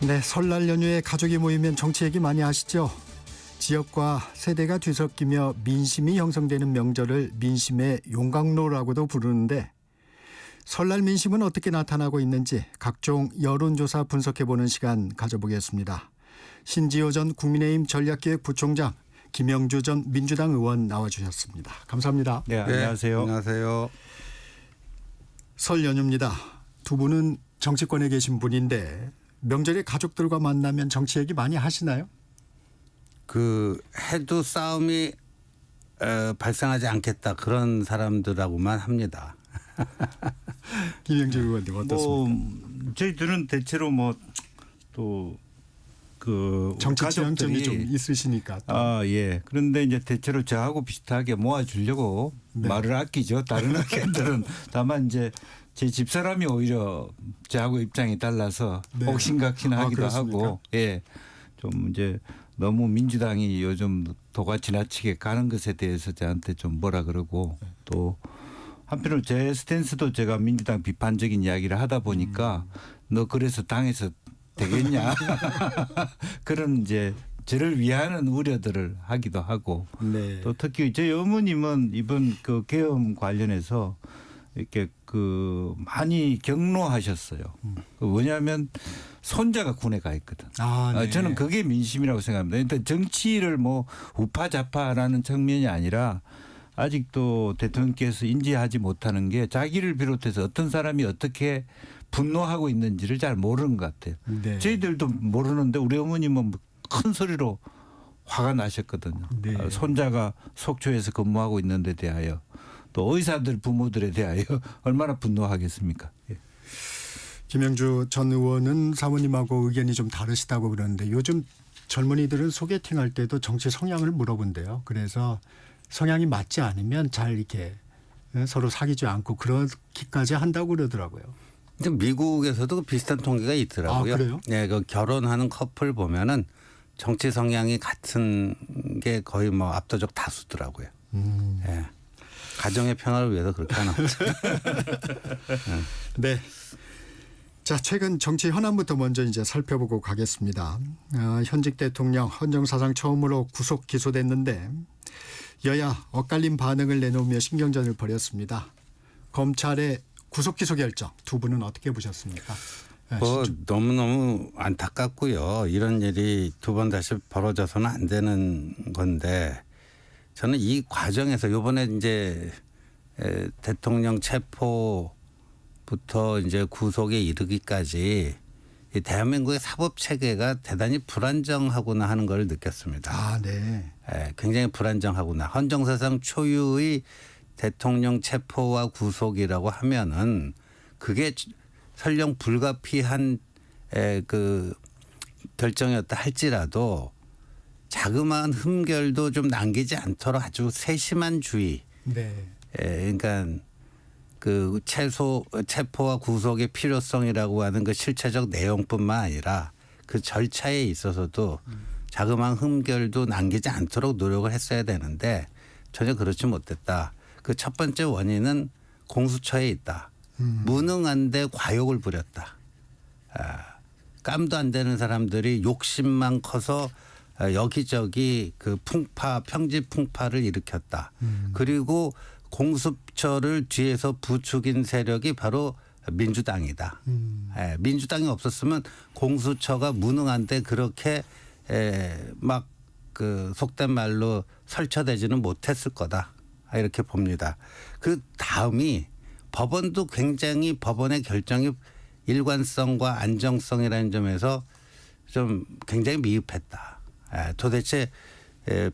네, 설날 연휴에 가족이 모이면 정치 얘기 많이 하시죠? 지역과 세대가 뒤섞이며 민심이 형성되는 명절을 민심의 용광로라고도 부르는데 설날 민심은 어떻게 나타나고 있는지 각종 여론조사 분석해보는 시간 가져보겠습니다. 신지호 전 국민의힘 전략기획부총장, 김영주 전 민주당 의원 나와주셨습니다. 감사합니다. 네, 안녕하세요. 안녕하세요. 설 연휴입니다. 두 분은 정치권에 계신 분인데 명절에 가족들과 만나면 정치 얘기 많이 하시나요? 해도 싸움이 발생하지 않겠다 그런 사람들하고만 합니다. 김영주 의원님 어떻습니까? 저희들은 대체로 정치 지향점이 좀 있으시니까. 예. 그런데 이제 대체로 저하고 비슷하게 모아주려고 말을 아끼죠. 다른 의견들은 다만 이제 제 집사람이 오히려 저하고 입장이 달라서 옥신각신하기도 하고, 예, 좀 이제 너무 민주당이 요즘 도가 지나치게 가는 것에 대해서 저한테 좀 뭐라 그러고 또 한편으로 제 스탠스도 제가 민주당 비판적인 이야기를 하다 보니까 너 그래서 당에서 되겠냐 그런 이제 저를 위하는 우려들을 하기도 하고 또 특히 저희 어머님은 이번 그 계엄 관련해서 이렇게 많이 경로하셨어요. 왜냐하면 손자가 군에 가 있거든. 저는 그게 민심이라고 생각합니다. 일단 정치를 우파 좌파라는 측면이 아니라 아직도 대통령께서 인지하지 못하는 게 자기를 비롯해서 어떤 사람이 어떻게 분노하고 있는지를 잘 모르는 것 같아요. 저희들도 모르는데 우리 어머님은 큰 소리로 화가 나셨거든요. 손자가 속초에서 근무하고 있는 데 대하여 또 의사들 부모들에 대하여 얼마나 분노하겠습니까? 예. 김영주 전 의원은 사모님하고 의견이 좀 다르시다고 그러는데 요즘 젊은이들은 소개팅할 때도 정치 성향을 물어본대요. 그래서 성향이 맞지 않으면 잘 이렇게 서로 사귀지 않고 그렇게까지 한다고 그러더라고요. 근데 미국에서도 비슷한 통계가 있더라고요. 그래요? 네, 결혼하는 커플 보면은 정치 성향이 같은 게 거의 압도적 다수더라고요. 네. 가정의 평화를 위해서 그렇게 하나. 네. 자, 최근 정치 현안부터 먼저 이제 살펴보고 가겠습니다. 현직 대통령 헌정사상 처음으로 구속 기소됐는데 여야 엇갈린 반응을 내놓으며 신경전을 벌였습니다. 검찰의 구속 기소 결정 두 분은 어떻게 보셨습니까? 너무너무 안타깝고요. 이런 일이 두 번 다시 벌어져서는 안 되는 건데 저는 이 과정에서 이번에 이제 대통령 체포부터 이제 구속에 이르기까지 이 대한민국의 사법 체계가 대단히 불안정하구나 하는 걸 느꼈습니다. 굉장히 불안정하구나. 헌정사상 초유의 대통령 체포와 구속이라고 하면은 그게 설령 불가피한 결정이었다 할지라도 자그마한 흠결도 좀 남기지 않도록 아주 세심한 주의. 그러니까 체포와 구속의 필요성이라고 하는 그 실체적 내용뿐만 아니라 그 절차에 있어서도 자그마한 흠결도 남기지 않도록 노력을 했어야 되는데 전혀 그렇지 못했다. 그 첫 번째 원인은 공수처에 있다. 무능한데 과욕을 부렸다. 깜도 안 되는 사람들이 욕심만 커서 여기저기 평지 풍파를 일으켰다. 그리고 공수처를 뒤에서 부추긴 세력이 바로 민주당이다. 민주당이 없었으면 공수처가 무능한데 그렇게 속된 말로 설쳐되지는 못했을 거다. 이렇게 봅니다. 그 다음이 법원도 굉장히 법원의 결정이 일관성과 안정성이라는 점에서 좀 굉장히 미흡했다. 도대체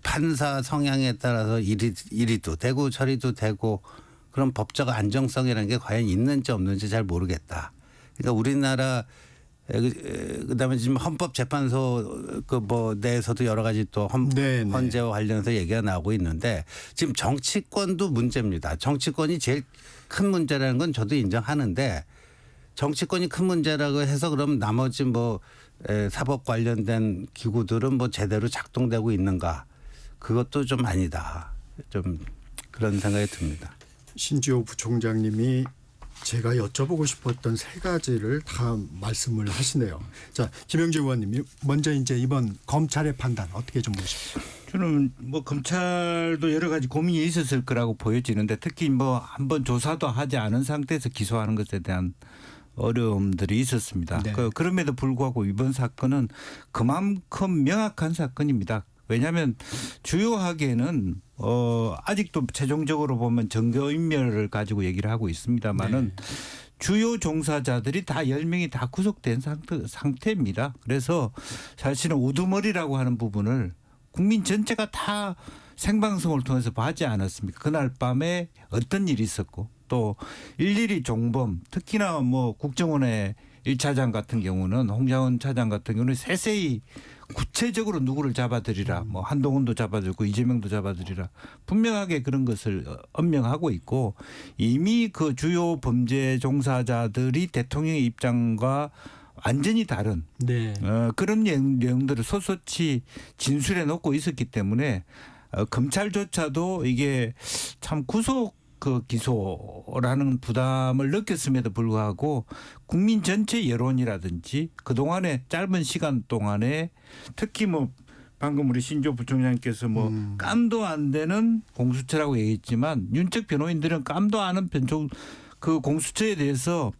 판사 성향에 따라서 이리도 되고 저리도 되고 그런 법적 안정성이라는 게 과연 있는지 없는지 잘 모르겠다. 그러니까 우리나라 그다음에 지금 헌법재판소 내에서도 여러 가지 또 헌재와 관련해서 얘기가 나오고 있는데 지금 정치권도 문제입니다. 정치권이 제일 큰 문제라는 건 저도 인정하는데 정치권이 큰 문제라고 해서 그럼 나머지 사법 관련된 기구들은 제대로 작동되고 있는가? 그것도 좀 아니다. 좀 그런 생각이 듭니다. 신지호 부총장님이 제가 여쭤보고 싶었던 세 가지를 다 말씀을 하시네요. 자, 김영주 의원님이 먼저 이제 이번 검찰의 판단 어떻게 좀 보십니까? 저는 뭐 검찰도 여러 가지 고민이 있었을 거라고 보여지는데 특히 뭐 한번 조사도 하지 않은 상태에서 기소하는 것에 대한 어려움들이 있었습니다. 네. 그럼에도 불구하고 이번 사건은 그만큼 명확한 사건입니다. 왜냐하면 주요하게는 아직도 최종적으로 보면 정교인멸을 가지고 얘기를 하고 있습니다마는 네. 주요 종사자들이 다 10명이 다 구속된 상태입니다. 그래서 사실은 우두머리라고 하는 부분을 국민 전체가 다 생방송을 통해서 보지 않았습니까? 그날 밤에 어떤 일이 있었고 또 일일이 종범 특히나 뭐 국정원의 1차장 같은 경우는 홍장원 차장 같은 경우는 세세히 구체적으로 누구를 잡아들이라 뭐 한동훈도 잡아들고 이재명도 잡아들이라 분명하게 그런 것을 엄명하고 있고 이미 그 주요 범죄 종사자들이 대통령의 입장과 완전히 다른 네. 그런 내용들을 솟솟이 진술해 놓고 있었기 때문에 검찰조차도 이게 참 구속 기소라는 부담을 느꼈음에도 불구하고 국민 전체 여론이라든지 그동안의 짧은 시간 동안에 특히 뭐 방금 우리 신조 부총장님께서 뭐 깜도 안 되는 공수처라고 얘기했지만 윤책 변호인들은 깜도 안 하는 그 공수처에 대해서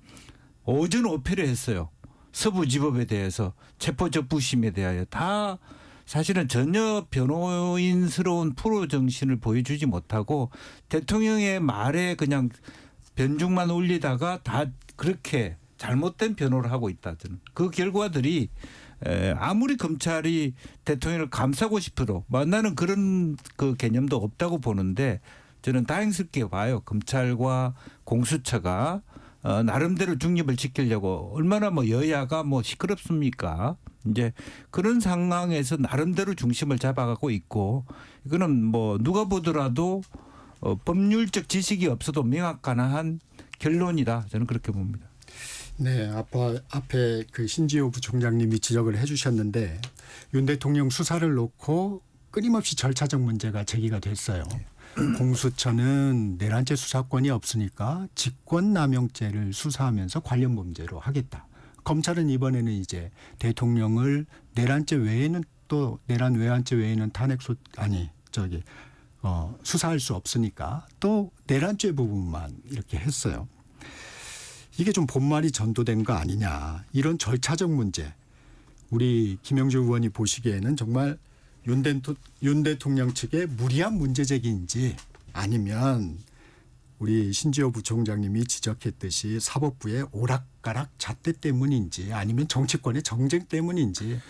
오전 오패를 했어요. 서부지법에 대해서 체포적부심에 대하여 다 사실은 전혀 변호인스러운 프로 정신을 보여주지 못하고 대통령의 말에 그냥 변죽만 올리다가 다 그렇게 잘못된 변호를 하고 있다. 저는 그 결과들이 아무리 검찰이 대통령을 감싸고 싶어도 만나는 그런 그 개념도 없다고 보는데 저는 다행스럽게 봐요. 검찰과 공수처가 나름대로 중립을 지키려고 얼마나 뭐 여야가 뭐 시끄럽습니까? 이제 그런 상황에서 나름대로 중심을 잡아가고 있고 이거는 뭐 누가 보더라도 법률적 지식이 없어도 명확한 결론이다. 저는 그렇게 봅니다. 네, 앞에 그 신지호 부총장님이 지적을 해주셨는데 윤 대통령 수사를 놓고 끊임없이 절차적 문제가 제기가 됐어요. 공수처는 내란죄 수사권이 없으니까 직권남용죄를 수사하면서 관련 범죄로 하겠다. 검찰은 이번에는 이제 대통령을 내란죄 외에는 또 내란 외환죄 외에는 수사할 수 없으니까 또 내란죄 부분만 이렇게 했어요. 이게 좀 본말이 전도된 거 아니냐. 이런 절차적 문제. 우리 김영주 의원이 보시기에는 정말 윤 대통령 측의 무리한 문제 제기인지 아니면 우리 신지호 부총장님이 지적했듯이 사법부의 오락가락 잣대 때문인지 아니면 정치권의 정쟁 때문인지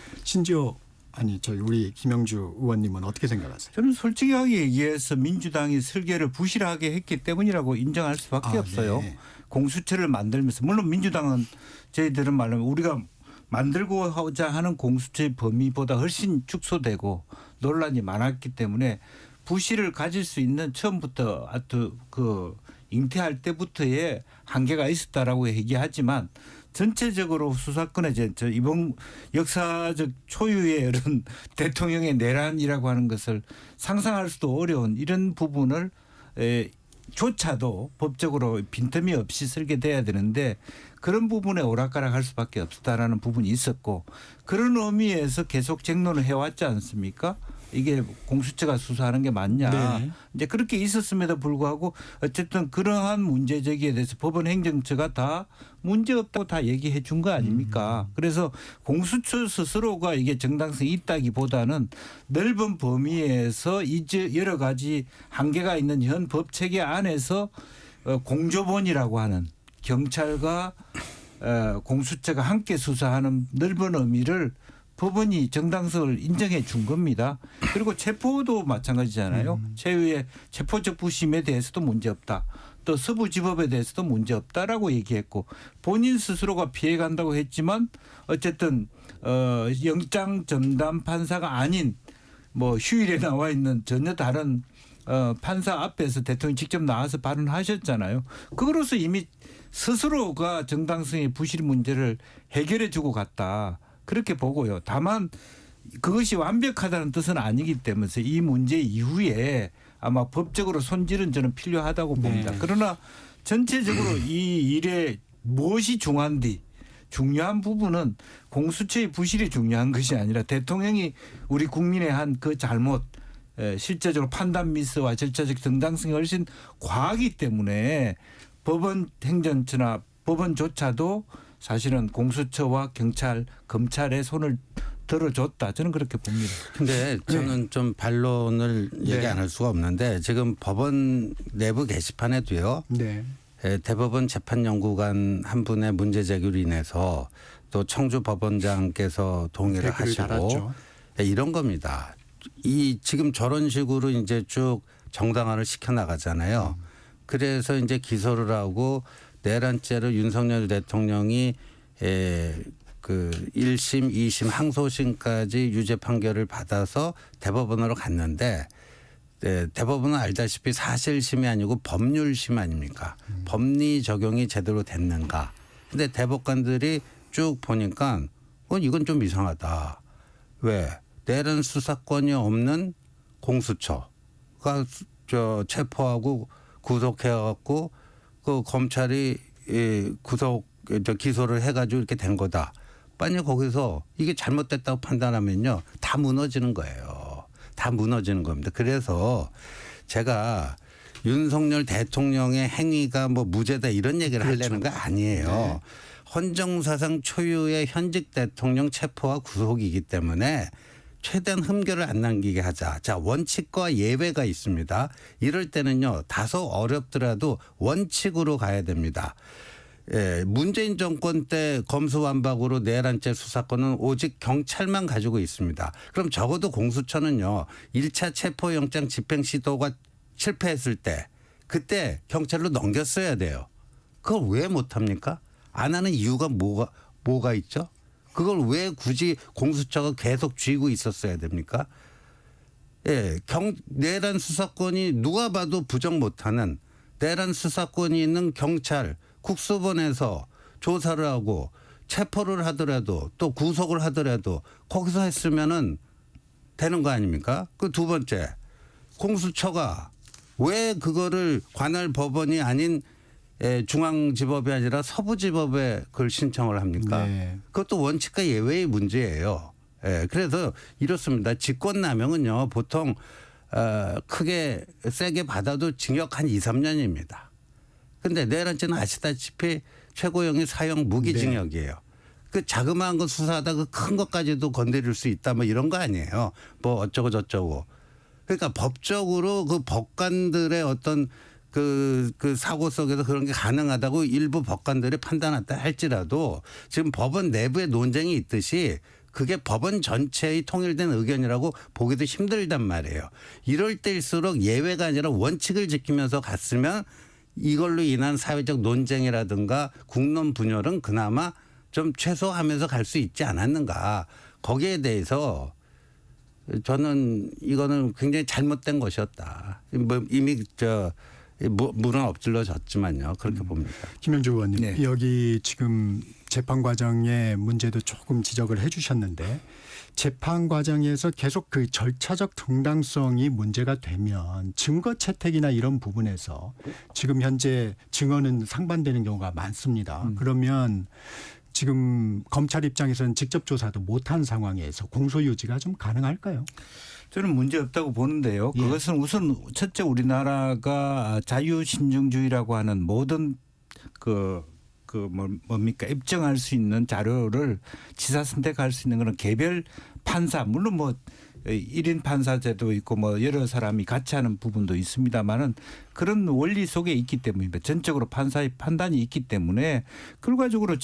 우리 김영주 의원님은 어떻게 생각하세요? 저는 솔직하게 얘기해서 민주당이 설계를 부실하게 했기 때문이라고 인정할 수밖에 없어요. 네. 공수처를 만들면서 물론 민주당은 저희들은 말하면 우리가 만들고자 하는 공수처의 범위보다 훨씬 축소되고 논란이 많았기 때문에 부실을 가질 수 있는 처음부터 잉태할 때부터의 한계가 있었다라고 얘기하지만 전체적으로 수사권에 이번 역사적 초유의 이런 대통령의 내란이라고 하는 것을 상상할 수도 어려운 이런 부분을 조차도 법적으로 빈틈이 없이 설계돼야 되는데 그런 부분에 오락가락할 수밖에 없었다라는 부분이 있었고 그런 의미에서 계속 쟁론을 해왔지 않습니까? 이게 공수처가 수사하는 게 맞냐. 네. 이제 그렇게 있었음에도 불구하고 어쨌든 그러한 문제 제기에 대해서 법원 행정처가 다 문제 없다고 다 얘기해 준 거 아닙니까? 그래서 공수처 스스로가 이게 정당성이 있다기보다는 넓은 범위에서 이제 여러 가지 한계가 있는 현 법 체계 안에서 공조본이라고 하는 경찰과 공수처가 함께 수사하는 넓은 의미를 법원이 정당성을 인정해 준 겁니다. 그리고 체포도 마찬가지잖아요. 최후의 체포적부심에 대해서도 문제없다. 또 서부지법에 대해서도 문제없다라고 얘기했고 본인 스스로가 피해간다고 했지만 어쨌든 영장 전담 판사가 아닌 뭐 휴일에 나와 있는 전혀 다른 판사 앞에서 대통령이 직접 나와서 발언하셨잖아요. 그거로서 이미 스스로가 정당성의 부실 문제를 해결해 주고 갔다. 그렇게 보고요. 다만 그것이 완벽하다는 뜻은 아니기 때문에 이 문제 이후에 아마 법적으로 손질은 저는 필요하다고 봅니다. 네. 그러나 전체적으로 이 일에 무엇이 중요한 부분은 공수처의 부실이 중요한 것이 아니라 대통령이 우리 국민의 한 그 잘못 실제적으로 판단 미스와 절차적 정당성이 훨씬 과하기 때문에 법원 행정처나 법원조차도 사실은 공수처와 경찰, 검찰의 손을 들어줬다. 저는 그렇게 봅니다. 근데 저는 좀 반론을 얘기 안 할 수가 없는데 지금 법원 내부 게시판에도요. 네. 대법원 재판연구관 한 분의 문제 제기로 인해서 또 청주 법원장께서 동의를 댓글을 하시고 달았죠. 이런 겁니다. 이 지금 저런 식으로 이제 쭉 정당화를 시켜 나가잖아요. 그래서 이제 기소를 하고 내란죄로 윤석열 대통령이 그 1심, 2심, 항소심까지 유죄 판결을 받아서 대법원으로 갔는데 대법원은 알다시피 사실심이 아니고 법률심 아닙니까? 법리 적용이 제대로 됐는가. 근데 대법관들이 쭉 보니까 이건 좀 이상하다. 왜? 내란 수사권이 없는 공수처가 체포하고 구속해갖고 그 검찰이 기소를 해가지고 이렇게 된 거다. 만약 거기서 이게 잘못됐다고 판단하면요. 다 무너지는 거예요. 다 무너지는 겁니다. 그래서 제가 윤석열 대통령의 행위가 뭐 무죄다 이런 얘기를 하려는 거 아니에요. 네. 헌정사상 초유의 현직 대통령 체포와 구속이기 때문에 최대한 흠결을 안 남기게 하자. 자, 원칙과 예외가 있습니다. 이럴 때는요. 다소 어렵더라도 원칙으로 가야 됩니다. 문재인 정권 때 검수완박으로 내란죄 수사권은 오직 경찰만 가지고 있습니다. 그럼 적어도 공수처는요. 1차 체포영장 집행 시도가 실패했을 때 그때 경찰로 넘겼어야 돼요. 그걸 왜 못합니까? 안 하는 이유가 뭐가 있죠? 그걸 왜 굳이 공수처가 계속 쥐고 있었어야 됩니까? 내란 수사권이 누가 봐도 부정 못하는 내란 수사권이 있는 경찰 국수본에서 조사를 하고 체포를 하더라도 또 구속을 하더라도 거기서 했으면은 되는 거 아닙니까? 그 두 번째, 공수처가 왜 그거를 관할 법원이 아닌 중앙지법이 아니라 서부지법에 그걸 신청을 합니까? 네. 그것도 원칙과 예외의 문제예요. 그래서 이렇습니다. 직권남용은요 보통 크게 세게 받아도 징역 한 2, 3년입니다. 근데 내란죄는 아시다시피 최고형이 사형 무기징역이에요. 그 자그마한 거 수사하다 그 큰 것까지도 건드릴 수 있다 뭐 이런 거 아니에요. 뭐 어쩌고 저쩌고. 그러니까 법적으로 그 법관들의 어떤 그 사고 속에서 그런 게 가능하다고 일부 법관들이 판단했다 할지라도 지금 법원 내부에 논쟁이 있듯이 그게 법원 전체의 통일된 의견이라고 보기도 힘들단 말이에요. 이럴 때일수록 예외가 아니라 원칙을 지키면서 갔으면 이걸로 인한 사회적 논쟁이라든가 국론 분열은 그나마 좀 최소화하면서 갈 수 있지 않았는가. 거기에 대해서 저는 이거는 굉장히 잘못된 것이었다. 뭐 이미 물은 엎질러졌지만요. 그렇게 봅니다. 김현주 의원님, 네. 여기 지금 재판 과정의 문제도 조금 지적을 해 주셨는데 재판 과정에서 계속 그 절차적 정당성이 문제가 되면 증거 채택이나 이런 부분에서 지금 현재 증언은 상반되는 경우가 많습니다. 그러면 지금 검찰 입장에서는 직접 조사도 못한 상황에서 공소 유지가 좀 가능할까요? 저는 문제 없다고 보는데요. 예. 그것은 우선 첫째 우리나라가 자유신중주의라고 하는 모든 뭡니까 입증할 수 있는 자료를 지사 선택할 수 있는 그런 개별 판사 물론 뭐 1인 판사제도 있고 뭐 여러 사람이 같이 하는 부분도 있습니다만은 그런 원리 속에 있기 때문입니다. 전적으로 판사의 판단이 있기 때문에 결과적으로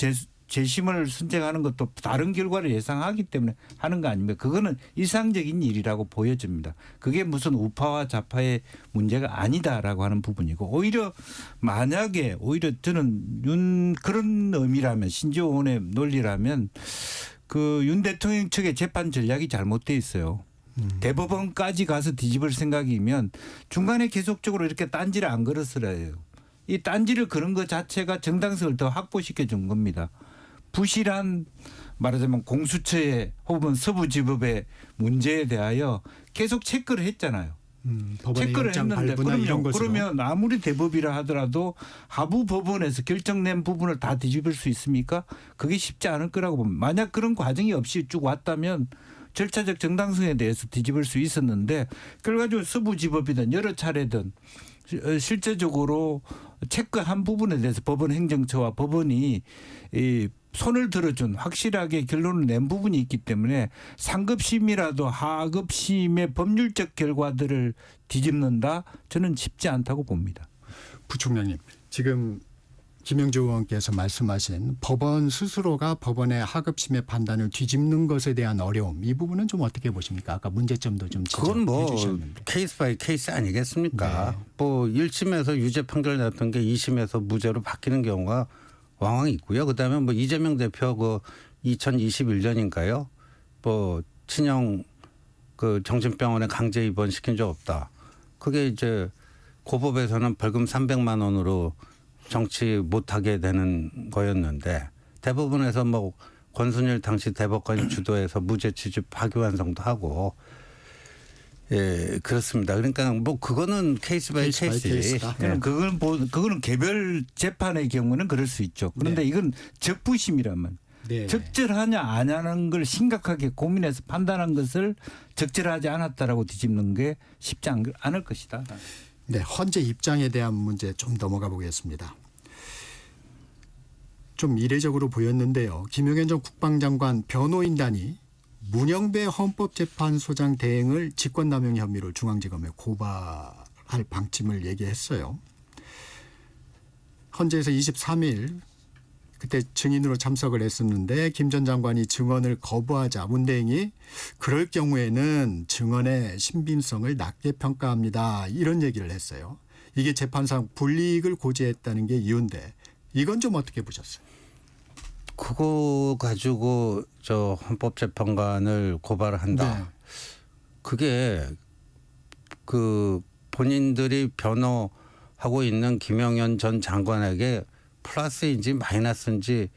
재심을 선택하는 것도 다른 결과를 예상하기 때문에 하는 거 아닙니까? 그거는 일상적인 일이라고 보여집니다. 그게 무슨 우파와 좌파의 문제가 아니다라고 하는 부분이고 오히려 만약에 저는 그런 의미라면 신지호 의원의 논리라면 그 윤 대통령 측의 재판 전략이 잘못돼 있어요. 대법원까지 가서 뒤집을 생각이면 중간에 계속적으로 이렇게 딴지를 안 걸었어야 해요. 이 딴지를 그런 것 자체가 정당성을 더 확보시켜 준 겁니다. 부실한 말하자면 공수처의 혹은 서부지법의 문제에 대하여 계속 체크를 했잖아요. 법원의 체크를 영장 했는데 발부나 이런 것으로. 그러면 아무리 대법이라 하더라도 하부 법원에서 결정낸 부분을 다 뒤집을 수 있습니까? 그게 쉽지 않을 거라고 봅니다. 만약 그런 과정이 없이 쭉 왔다면 절차적 정당성에 대해서 뒤집을 수 있었는데 결과적으로 서부지법이든 여러 차례든 실제적으로 체크한 부분에 대해서 법원 행정처와 법원이 이 손을 들어준 확실하게 결론을 낸 부분이 있기 때문에 상급심이라도 하급심의 법률적 결과들을 뒤집는다? 저는 쉽지 않다고 봅니다. 부총장님, 지금 김영주 의원께서 말씀하신 법원 스스로가 법원의 하급심의 판단을 뒤집는 것에 대한 어려움, 이 부분은 좀 어떻게 보십니까? 아까 문제점도 좀 그건 뭐 지적해 주셨는데. 케이스 바이 케이스 아니겠습니까? 네. 뭐 1심에서 유죄 판결 났던 게 2심에서 무죄로 바뀌는 경우가 왕왕 있고요. 그다음에 뭐 이재명 대표 그 2021년인가요? 뭐 친형 그 정신병원에 강제 입원시킨 적 없다. 그게 이제 고법에서는 벌금 300만 원으로 정치 못하게 되는 거였는데 대법원에서 뭐 권순일 당시 대법관이 주도해서 무죄 취집 파기환송도 하고 예 그렇습니다. 그러니까 뭐 그거는 케이스 바이 케이스. 케이스다. 예. 그거는 개별 재판의 경우는 그럴 수 있죠. 그런데 네. 이건 적부심이라면 네. 적절하냐 안 하는 걸 심각하게 고민해서 판단한 것을 적절하지 않았다라고 뒤집는 게 쉽지 않을 것이다. 네, 헌재 입장에 대한 문제 좀 넘어가 보겠습니다. 좀 이례적으로 보였는데요. 김용현 전 국방장관 변호인단이 문영배 헌법재판소장 대행을 직권남용 혐의로 중앙지검에 고발할 방침을 얘기했어요. 헌재에서 23일 그때 증인으로 참석을 했었는데 김 전 장관이 증언을 거부하자 문 대행이 그럴 경우에는 증언의 신빙성을 낮게 평가합니다. 이런 얘기를 했어요. 이게 재판상 불이익을 고지했다는 게 이유인데 이건 좀 어떻게 보셨어요? 그거 가지고 저 헌법재판관을 고발한다. 네. 그게 그 본인들이 변호하고 있는 김영현 전 장관에게 플러스인지 마이너스인지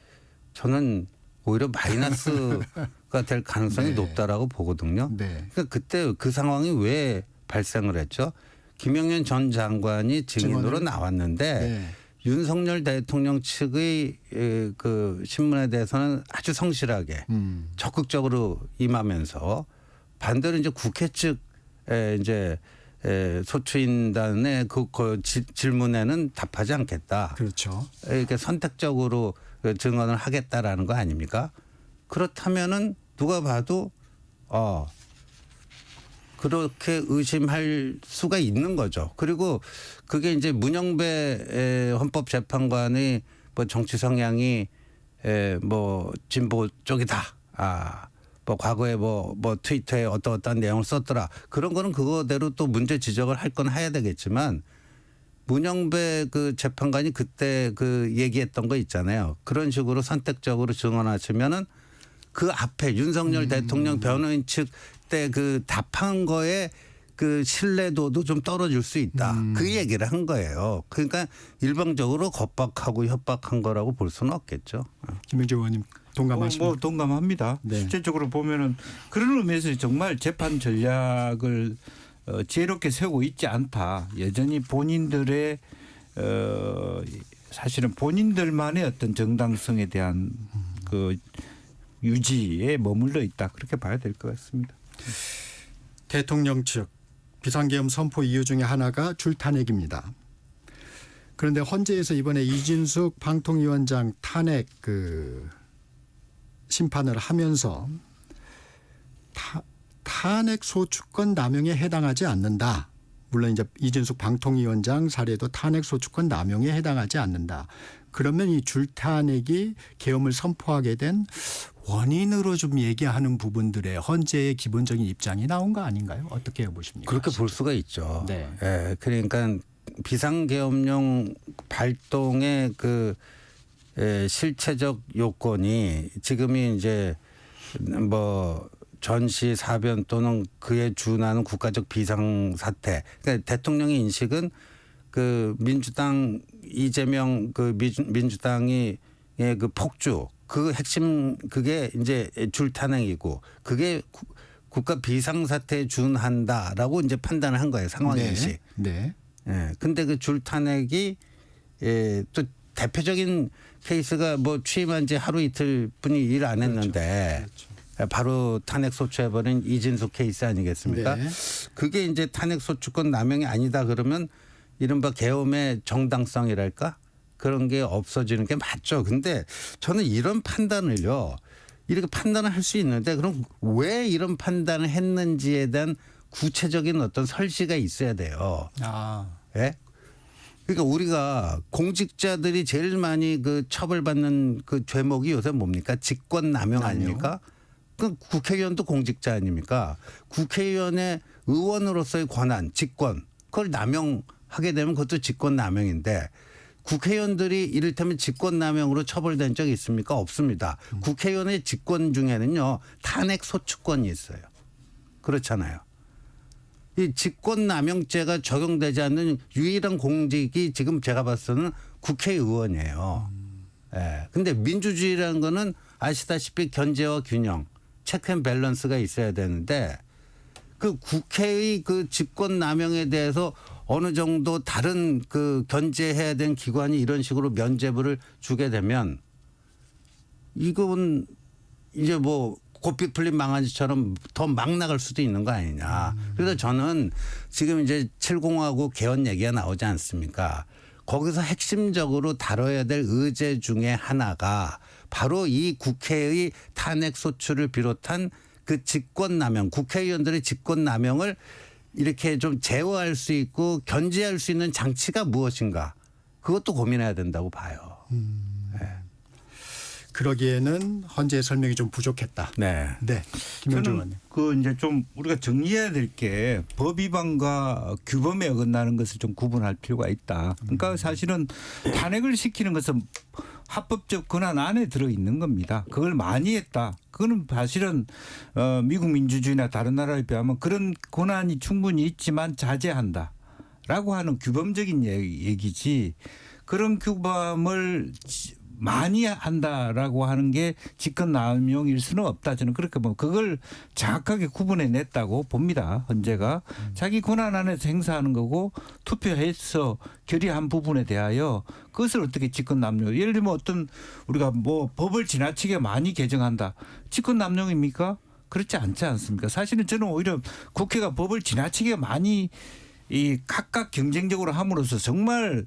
저는 오히려 마이너스가 될 가능성이 네. 높다라고 보거든요. 네. 그러니까 그때 그 상황이 왜 발생을 했죠? 김영현 전 장관이 증인으로 증언을? 나왔는데 네. 윤석열 대통령 측의 그 신문에 대해서는 아주 성실하게 적극적으로 임하면서 반대로 이제 국회 측에 이제 소추인단의 그 질문에는 답하지 않겠다. 그렇죠. 이렇게 선택적으로 증언을 하겠다라는 거 아닙니까? 그렇다면은 누가 봐도 그렇게 의심할 수가 있는 거죠. 그리고 그게 이제 문영배 헌법재판관의 뭐 정치 성향이 뭐 진보 쪽이다. 뭐 과거에 뭐 트위터에 어떠한 내용을 썼더라. 그런 거는 그거대로 또 문제 지적을 할 건 해야 되겠지만 문영배 그 재판관이 그때 그 얘기했던 거 있잖아요. 그런 식으로 선택적으로 증언하시면은 그 앞에 윤석열 대통령 변호인 측 때 그 답한 거에 그 신뢰도도 좀 떨어질 수 있다. 그 얘기를 한 거예요. 그러니까 일방적으로 겁박하고 협박한 거라고 볼 수는 없겠죠. 김영주 의원님 동감하십니까? 뭐 동감합니다. 네. 실제적으로 보면은 그런 의미에서 정말 재판 전략을 지혜롭게 세우고 있지 않다. 여전히 본인들의 사실은 본인들만의 어떤 정당성에 대한 그 유지에 머물러 있다. 그렇게 봐야 될 것 같습니다. 대통령 측 비상계엄 선포 이유 중에 하나가 줄탄핵입니다. 그런데 헌재에서 이번에 이진숙 방통위원장 탄핵 그 심판을 하면서 탄핵 소추권 남용에 해당하지 않는다. 물론 이제 이진숙 방통위원장 사례도 탄핵 소추권 남용에 해당하지 않는다. 그러면 이 줄탄핵이 계엄을 선포하게 된 원인으로 좀 얘기하는 부분들의 헌재의 기본적인 입장이 나온 거 아닌가요? 어떻게 보십니까? 그렇게 볼 수가 있죠. 네. 예, 그러니까 비상계엄령 발동의 그 실체적 요건이 지금이 이제 뭐 전시 사변 또는 그에 준하는 국가적 비상사태. 그러니까 대통령의 인식은 그 민주당 이재명 그 민주당이 그 폭주 그 핵심 그게 이제 줄탄핵이고 그게 국가 비상사태에 준한다라고 이제 판단을 한 거예요. 상황인시. 네. 예. 근데 그 줄 탄핵이 또 대표적인 케이스가 뭐 취임한 지 하루 이틀 분이 일 안 했는데 바로 탄핵 소추해버린 이진숙 케이스 아니겠습니까? 네. 그게 이제 탄핵 소추권 남용이 아니다 그러면 이른바 계엄의 정당성이랄까? 그런 게 없어지는 게 맞죠. 근데 저는 이런 판단을요. 이렇게 판단을 할 수 있는데 그럼 왜 이런 판단을 했는지에 대한 구체적인 어떤 설시가 있어야 돼요. 예? 그러니까 우리가 공직자들이 제일 많이 그 처벌받는 그 죄목이 요새 뭡니까? 직권남용 아닙니까? 그 국회의원도 공직자 아닙니까? 국회의원의 의원으로서의 권한, 직권 그걸 남용하게 되면 그것도 직권남용인데 국회의원들이 이를테면 직권남용으로 처벌된 적이 있습니까? 없습니다. 국회의원의 직권 중에는요. 탄핵 소추권이 있어요. 그렇잖아요. 이 직권남용죄가 적용되지 않는 유일한 공직이 지금 제가 봤을 때는 국회의원이에요. 예. 근데 민주주의라는 거는 아시다시피 견제와 균형, 체크 앤 밸런스가 있어야 되는데 그 국회의 그 직권남용에 대해서 어느 정도 다른 그 견제해야 되는 기관이 이런 식으로 면죄부를 주게 되면 이건 이제 뭐 고삐 풀린 망아지처럼 더 막 나갈 수도 있는 거 아니냐. 그래서 저는 지금 이제 7공하고 개헌 얘기가 나오지 않습니까? 거기서 핵심적으로 다뤄야 될 의제 중에 하나가 바로 이 국회의 탄핵 소추를 비롯한 그 직권남용, 국회의원들의 직권남용을 이렇게 좀 제어할 수 있고 견제할 수 있는 장치가 무엇인가. 그것도 고민해야 된다고 봐요. 그러기에는 헌재의 설명이 좀 부족했다. 네. 네. 김영준 저는 의원님. 그 이제 좀 우리가 정리해야 될 게 법 위반과 규범에 어긋나는 것을 좀 구분할 필요가 있다. 그러니까 사실은 탄핵을 시키는 것은 합법적 권한 안에 들어 있는 겁니다. 그걸 많이 했다. 그거는 사실은 미국 민주주의나 다른 나라에 비하면 그런 권한이 충분히 있지만 자제한다라고 하는 규범적인 얘기지. 그런 규범을 많이 한다라고 하는 게 직권남용일 수는 없다. 저는 그렇게 보면 그걸 정확하게 구분해냈다고 봅니다. 헌재가 자기 권한 안에서 행사하는 거고 투표해서 결의한 부분에 대하여 그것을 어떻게 직권남용. 예를 들면 어떤 우리가 뭐 법을 지나치게 많이 개정한다. 직권남용입니까? 그렇지 않지 않습니까? 사실은 저는 오히려 국회가 법을 지나치게 많이 이 각각 경쟁적으로 함으로써 정말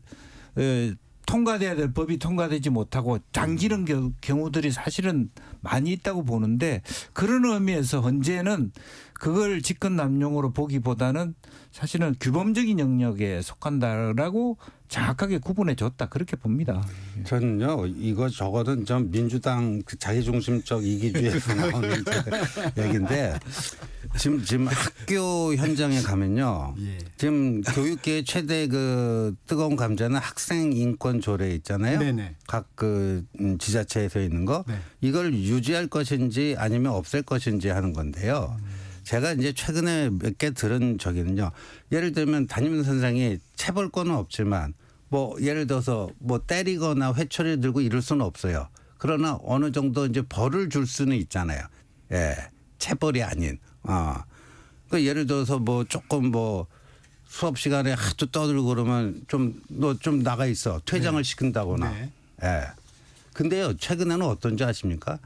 통과돼야 될 법이 통과되지 못하고 당기는 경우들이 사실은 많이 있다고 보는데 그런 의미에서 헌재는 그걸 직권남용으로 보기보다는 사실은 규범적인 영역에 속한다라고 정확하게 구분해 줬다 그렇게 봅니다. 저는요 이거 저거는 좀 민주당 그 자기중심적 이기주의에서 나오는 얘기인데 지금 학교 현장에 가면요 예. 지금 교육계의 최대 그 뜨거운 감자는 학생 인권 조례 있잖아요. 네네. 각 그 지자체에서 있는 거 네. 이걸 유지할 것인지 아니면 없앨 것인지 하는 건데요. 제가 이제 최근에 몇 개 들은 적이는요. 예를 들면 담임 선생이 체벌권은 없지만 뭐 예를 들어서 뭐 때리거나 회초리를 들고 이럴 수는 없어요. 그러나 어느 정도 이제 벌을 줄 수는 있잖아요. 예. 체벌이 아닌. 그 예를 들어서 뭐 조금 뭐 수업 시간에 하도 떠들고 그러면 너 좀 나가 있어. 퇴장을 시킨다거나. 네. 예. 근데요, 최근에는 어떤지 아십니까?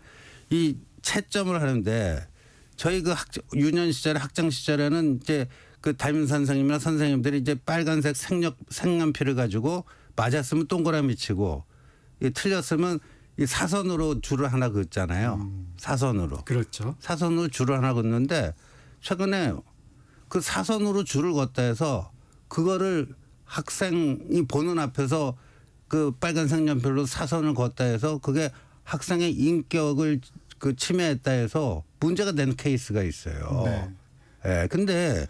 이 채점을 하는데 저희 그 유년 시절에 학창 시절에는 이제 그 담임 선생님이나 선생님들이 이제 빨간색 색연필을 가지고 맞았으면 동그라미 치고 틀렸으면 이 사선으로 줄을 하나 긋잖아요. 사선으로. 그렇죠. 사선으로 줄을 하나 긋는데 최근에 그 사선으로 줄을 걷다 해서 그거를 학생이 보는 앞에서 그 빨간색 연필로 사선을 걷다 해서 그게 학생의 인격을 그 침해했다 해서 문제가 된 케이스가 있어요. 네. 예. 근데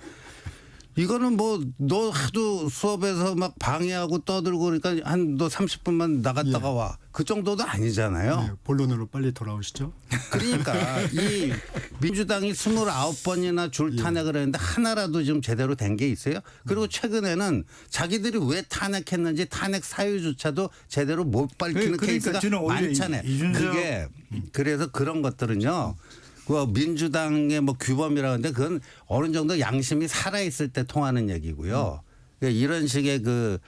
이거는 뭐 너 하도 수업에서 막 방해하고 떠들고 그러니까 한 너 30분만 나갔다가 예. 와. 그 정도도 아니잖아요. 네, 본론으로 빨리 돌아오시죠. 그러니까 이 민주당이 29번이나 줄 탄핵을 했는데 하나라도 지금 제대로 된 게 있어요. 그리고 최근에는 자기들이 왜 탄핵했는지 탄핵 사유조차도 제대로 못 밝히는 그러니까 케이스가 저는 오히려 많잖아요. 이준석 그게 그래서 그런 것들은요. 뭐 민주당의 뭐 규범이라는데 그건 어느 정도 양심이 살아 있을 때 통하는 얘기고요. 이런 식의 그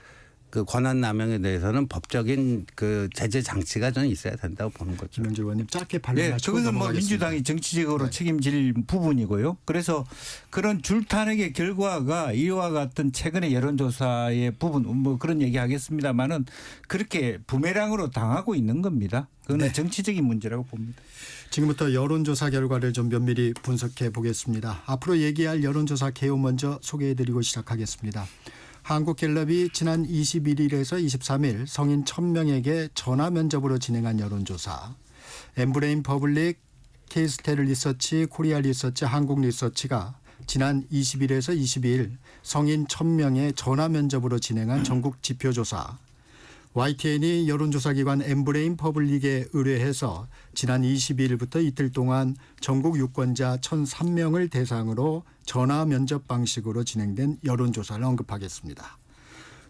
권한 남용에 대해서는 법적인 그 제재 장치가 저는 있어야 된다고 보는 거죠. 김영주 의원님 짧게 네, 발언하시고 그것은 뭐 넘어가겠습니다. 민주당이 정치적으로 책임질 부분이고요. 그래서 그런 줄탄핵의 결과가 이와 같은 최근의 여론조사의 부분 뭐 그런 얘기하겠습니다만은 그렇게 부메랑으로 당하고 있는 겁니다. 그거는 정치적인 문제라고 봅니다. 지금부터 여론조사 결과를 좀 면밀히 분석해 보겠습니다. 앞으로 얘기할 여론조사 개요 먼저 소개해드리고 시작하겠습니다. 한국갤럽이 지난 21일에서 23일 성인 1000명에게 전화 면접으로 진행한 여론조사, 엠브레인 퍼블릭, 케이스테르 리서치, 코리아 리서치, 한국 리서치가 지난 20일에서 22일 성인 1000명의 전화 면접으로 진행한 전국 지표조사, YTN이 여론조사기관 엠브레인 퍼블릭에 의뢰해서 지난 22일부터 이틀 동안 전국 유권자 1,003명을 대상으로 전화 면접 방식으로 진행된 여론조사를 언급하겠습니다.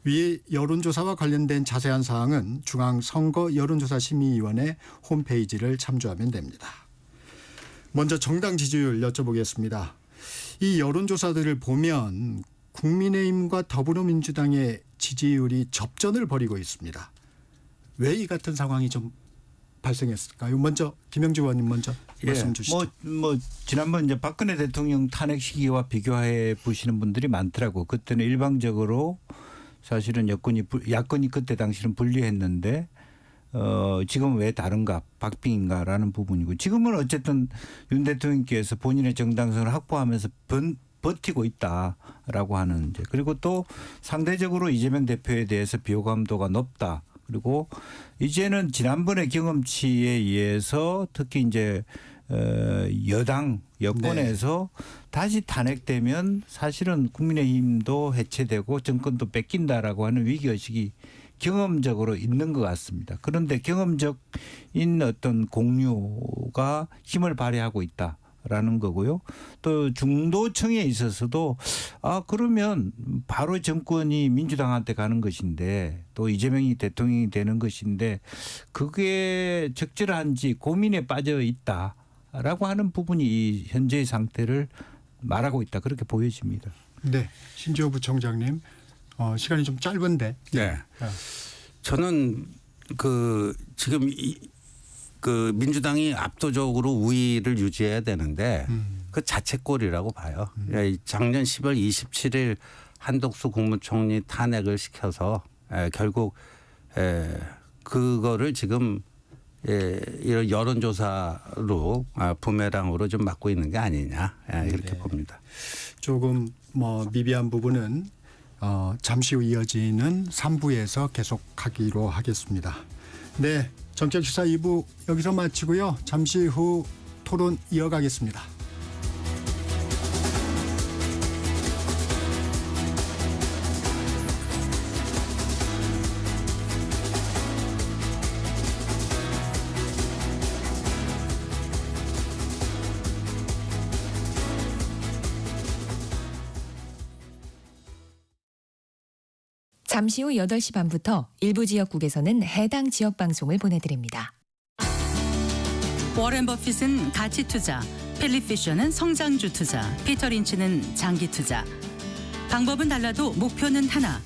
위 여론조사와 관련된 자세한 사항은 중앙선거 여론조사심의위원회 홈페이지를 참조하면 됩니다. 먼저 정당 지지율 여쭤보겠습니다. 이 여론조사들을 보면 국민의힘과 더불어민주당의 지지율이 접전을 벌이고 있습니다. 왜 이 같은 상황이 좀 발생했을까요? 먼저 김영주 의원님 먼저 말씀 주시죠. 뭐 지난번 이제 박근혜 대통령 탄핵 시기와 비교해 보시는 분들이 많더라고. 그때는 일방적으로 사실은 야권이 그때 당시는 불리했는데 지금은 왜 다른가 박빙인가라는 부분이고 지금은 어쨌든 윤 대통령께서 본인의 정당성을 확보하면서 버티고 있다라고 하는 이제 그리고 또 상대적으로 이재명 대표에 대해서 비호감도가 높다. 그리고 이제는 지난번의 경험치에 의해서 특히 이제 여권에서 다시 탄핵되면 사실은 국민의힘도 해체되고 정권도 뺏긴다라고 하는 위기의식이 경험적으로 있는 것 같습니다. 그런데 경험적인 어떤 공유가 힘을 발휘하고 있다. 라는 거고요. 또 중도층에 있어서도 그러면 바로 정권이 민주당한테 가는 것인데 또 이재명이 대통령이 되는 것인데 그게 적절한지 고민에 빠져 있다라고 하는 부분이 이 현재의 상태를 말하고 있다. 그렇게 보여집니다. 네, 신지호 부총장님 시간이 좀 짧은데. 네. 저는 지금 그 민주당이 압도적으로 우위를 유지해야 되는데 그 자책골이라고 봐요. 작년 10월 27일 한덕수 국무총리 탄핵을 시켜서 결국 그거를 지금 이런 여론조사로 부메랑으로 좀 맞고 있는 게 아니냐 이렇게 봅니다. 조금 미비한 부분은 잠시 후 이어지는 3부에서 계속하기로 하겠습니다. 네. 정책시사 2부 여기서 마치고요. 잠시 후 토론 이어가겠습니다. 잠시 후 8시 반부터 일부 지역국에서는 해당 지역 방송을 보내드립니다. 워렌 버핏은 가치 투자, 필립 피셔는 성장주 투자, 피터 린치는 장기 투자. 방법은 달라도 목표는 하나.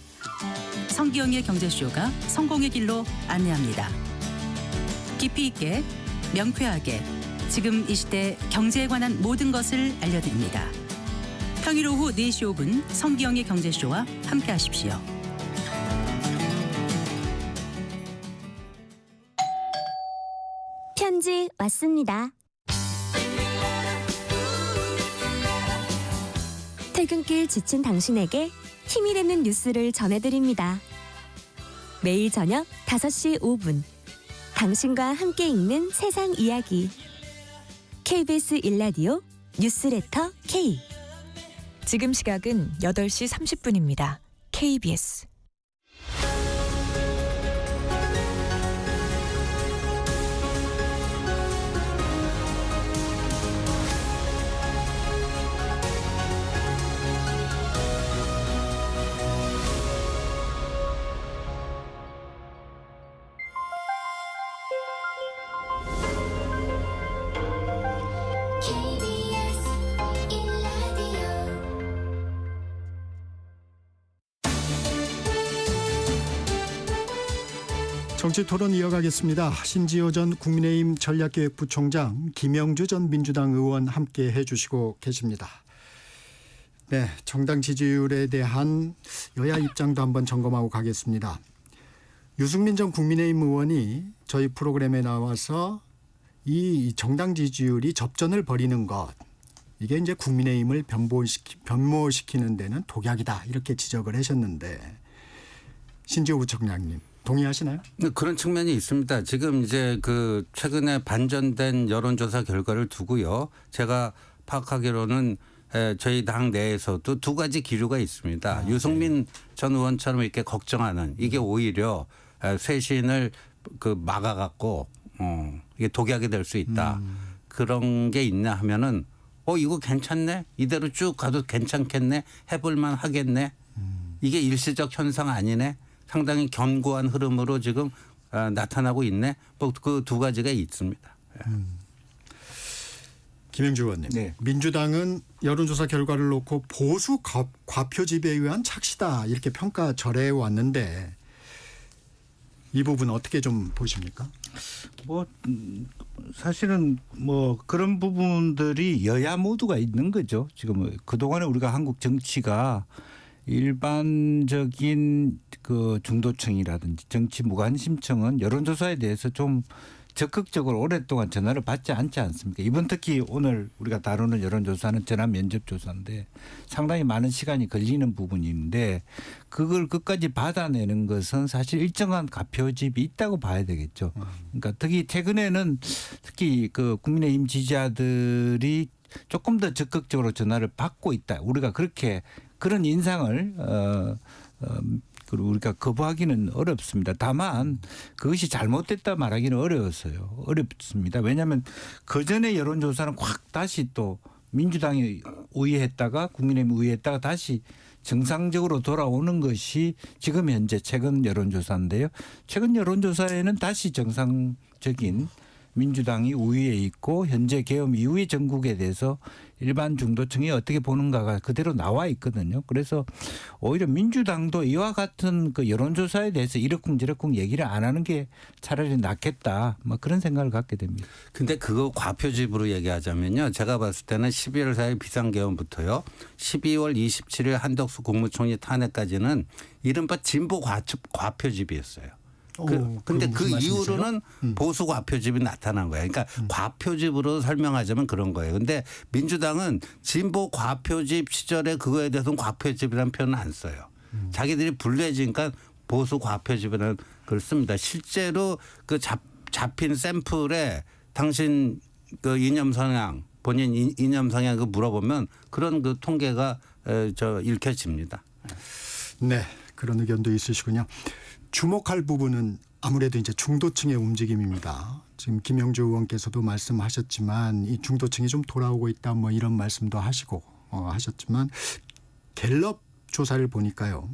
성기영의 경제쇼가 성공의 길로 안내합니다. 깊이 있게, 명쾌하게, 지금 이 시대 경제에 관한 모든 것을 알려드립니다. 평일 오후 4시 5분 성기영의 경제쇼와 함께하십시오. 편지 왔습니다. 퇴근길 지친 당신에게 힘이 되는 뉴스를 전해드립니다. 매일 저녁 5시 5분 당신과 함께 읽는 세상 이야기 KBS 1라디오 뉴스레터 K. 지금 시각은 8시 30분입니다. KBS K 정치토론 이어가겠습니다. 신지호 전 국민의힘 전략기획부총장, 김영주 전 민주당 의원 함께 해주시고 계십니다. 네, 정당 지지율에 대한 여야 입장도 한번 점검하고 가겠습니다. 유승민 전 국민의힘 의원이 저희 프로그램에 나와서 이 정당 지지율이 접전을 벌이는 것, 이게 이제 국민의힘을 변모시키는 데는 독약이다 이렇게 지적을 하셨는데, 신지호 부총장님 동의하시나요? 그런 측면이 있습니다. 지금 이제 그 최근에 반전된 여론조사 결과를 두고요. 제가 파악하기로는 저희 당 내에서도 두 가지 기류가 있습니다. 유승민 전 의원처럼 이렇게 걱정하는, 이게 오히려 쇄신을 그 막아갖고 이게 독약이 될 수 있다. 그런 게 있냐 하면은 이거 괜찮네. 이대로 쭉 가도 괜찮겠네. 해볼만 하겠네. 이게 일시적 현상 아니네. 상당히 견고한 흐름으로 지금 나타나고 있네. 그 두 가지가 있습니다. 김영주 의원님. 네. 민주당은 여론조사 결과를 놓고 보수 과표집에 의한 착시다 이렇게 평가절해 왔는데, 이 부분 어떻게 좀 보십니까? 사실은 그런 부분들이 여야 모두가 있는 거죠. 지금 그동안에 우리가 한국 정치가 일반적인 그 중도층이라든지 정치 무관심층은 여론조사에 대해서 좀 적극적으로 오랫동안 전화를 받지 않지 않습니까? 이번 특히 오늘 우리가 다루는 여론조사는 전화 면접조사인데 상당히 많은 시간이 걸리는 부분인데, 그걸 끝까지 받아내는 것은 사실 일정한 가표집이 있다고 봐야 되겠죠. 그러니까 특히 최근에는 특히 그 국민의힘 지지자들이 조금 더 적극적으로 전화를 받고 있다. 우리가 그런 인상을 우리가 거부하기는 어렵습니다. 다만 그것이 잘못됐다 말하기는 어렵습니다. 왜냐하면 그전에 여론조사는 확 다시 또 민주당이 우위했다가 국민의힘이 우위했다가 다시 정상적으로 돌아오는 것이 지금 현재 최근 여론조사인데요. 최근 여론조사에는 다시 정상적인 민주당이 우위에 있고, 현재 계엄 이후의 전국에 대해서 일반 중도층이 어떻게 보는가가 그대로 나와 있거든요. 그래서 오히려 민주당도 이와 같은 그 여론조사에 대해서 이러쿵저러쿵 얘기를 안 하는 게 차라리 낫겠다, 그런 생각을 갖게 됩니다. 근데 그거 과표집으로 얘기하자면요. 제가 봤을 때는 12월 4일 비상계엄부터요. 12월 27일 한덕수 국무총리 탄핵까지는 이른바 진보 과표집이었어요. 근데 그 이후로는 보수 과표집이 나타난 거예요. 그러니까 과표집으로 설명하자면 그런 거예요. 근데 민주당은 진보 과표집 시절에 그거에 대해서는 과표집이라는 표현은 안 써요. 자기들이 불리해지니까 보수 과표집이라는 걸 씁니다. 실제로 그 잡힌 샘플에 당신 그 이념 성향, 본인 이념 성향 그 물어보면 그런 그 통계가 읽혀집니다. 네, 그런 의견도 있으시군요. 주목할 부분은 아무래도 이제 중도층의 움직임입니다. 지금 김영주 의원께서도 말씀하셨지만 이 중도층이 좀 돌아오고 있다 이런 말씀도 하셨지만, 갤럽 조사를 보니까요.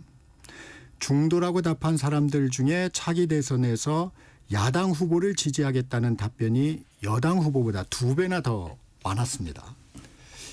중도라고 답한 사람들 중에 차기 대선에서 야당 후보를 지지하겠다는 답변이 여당 후보보다 2배나 더 많았습니다.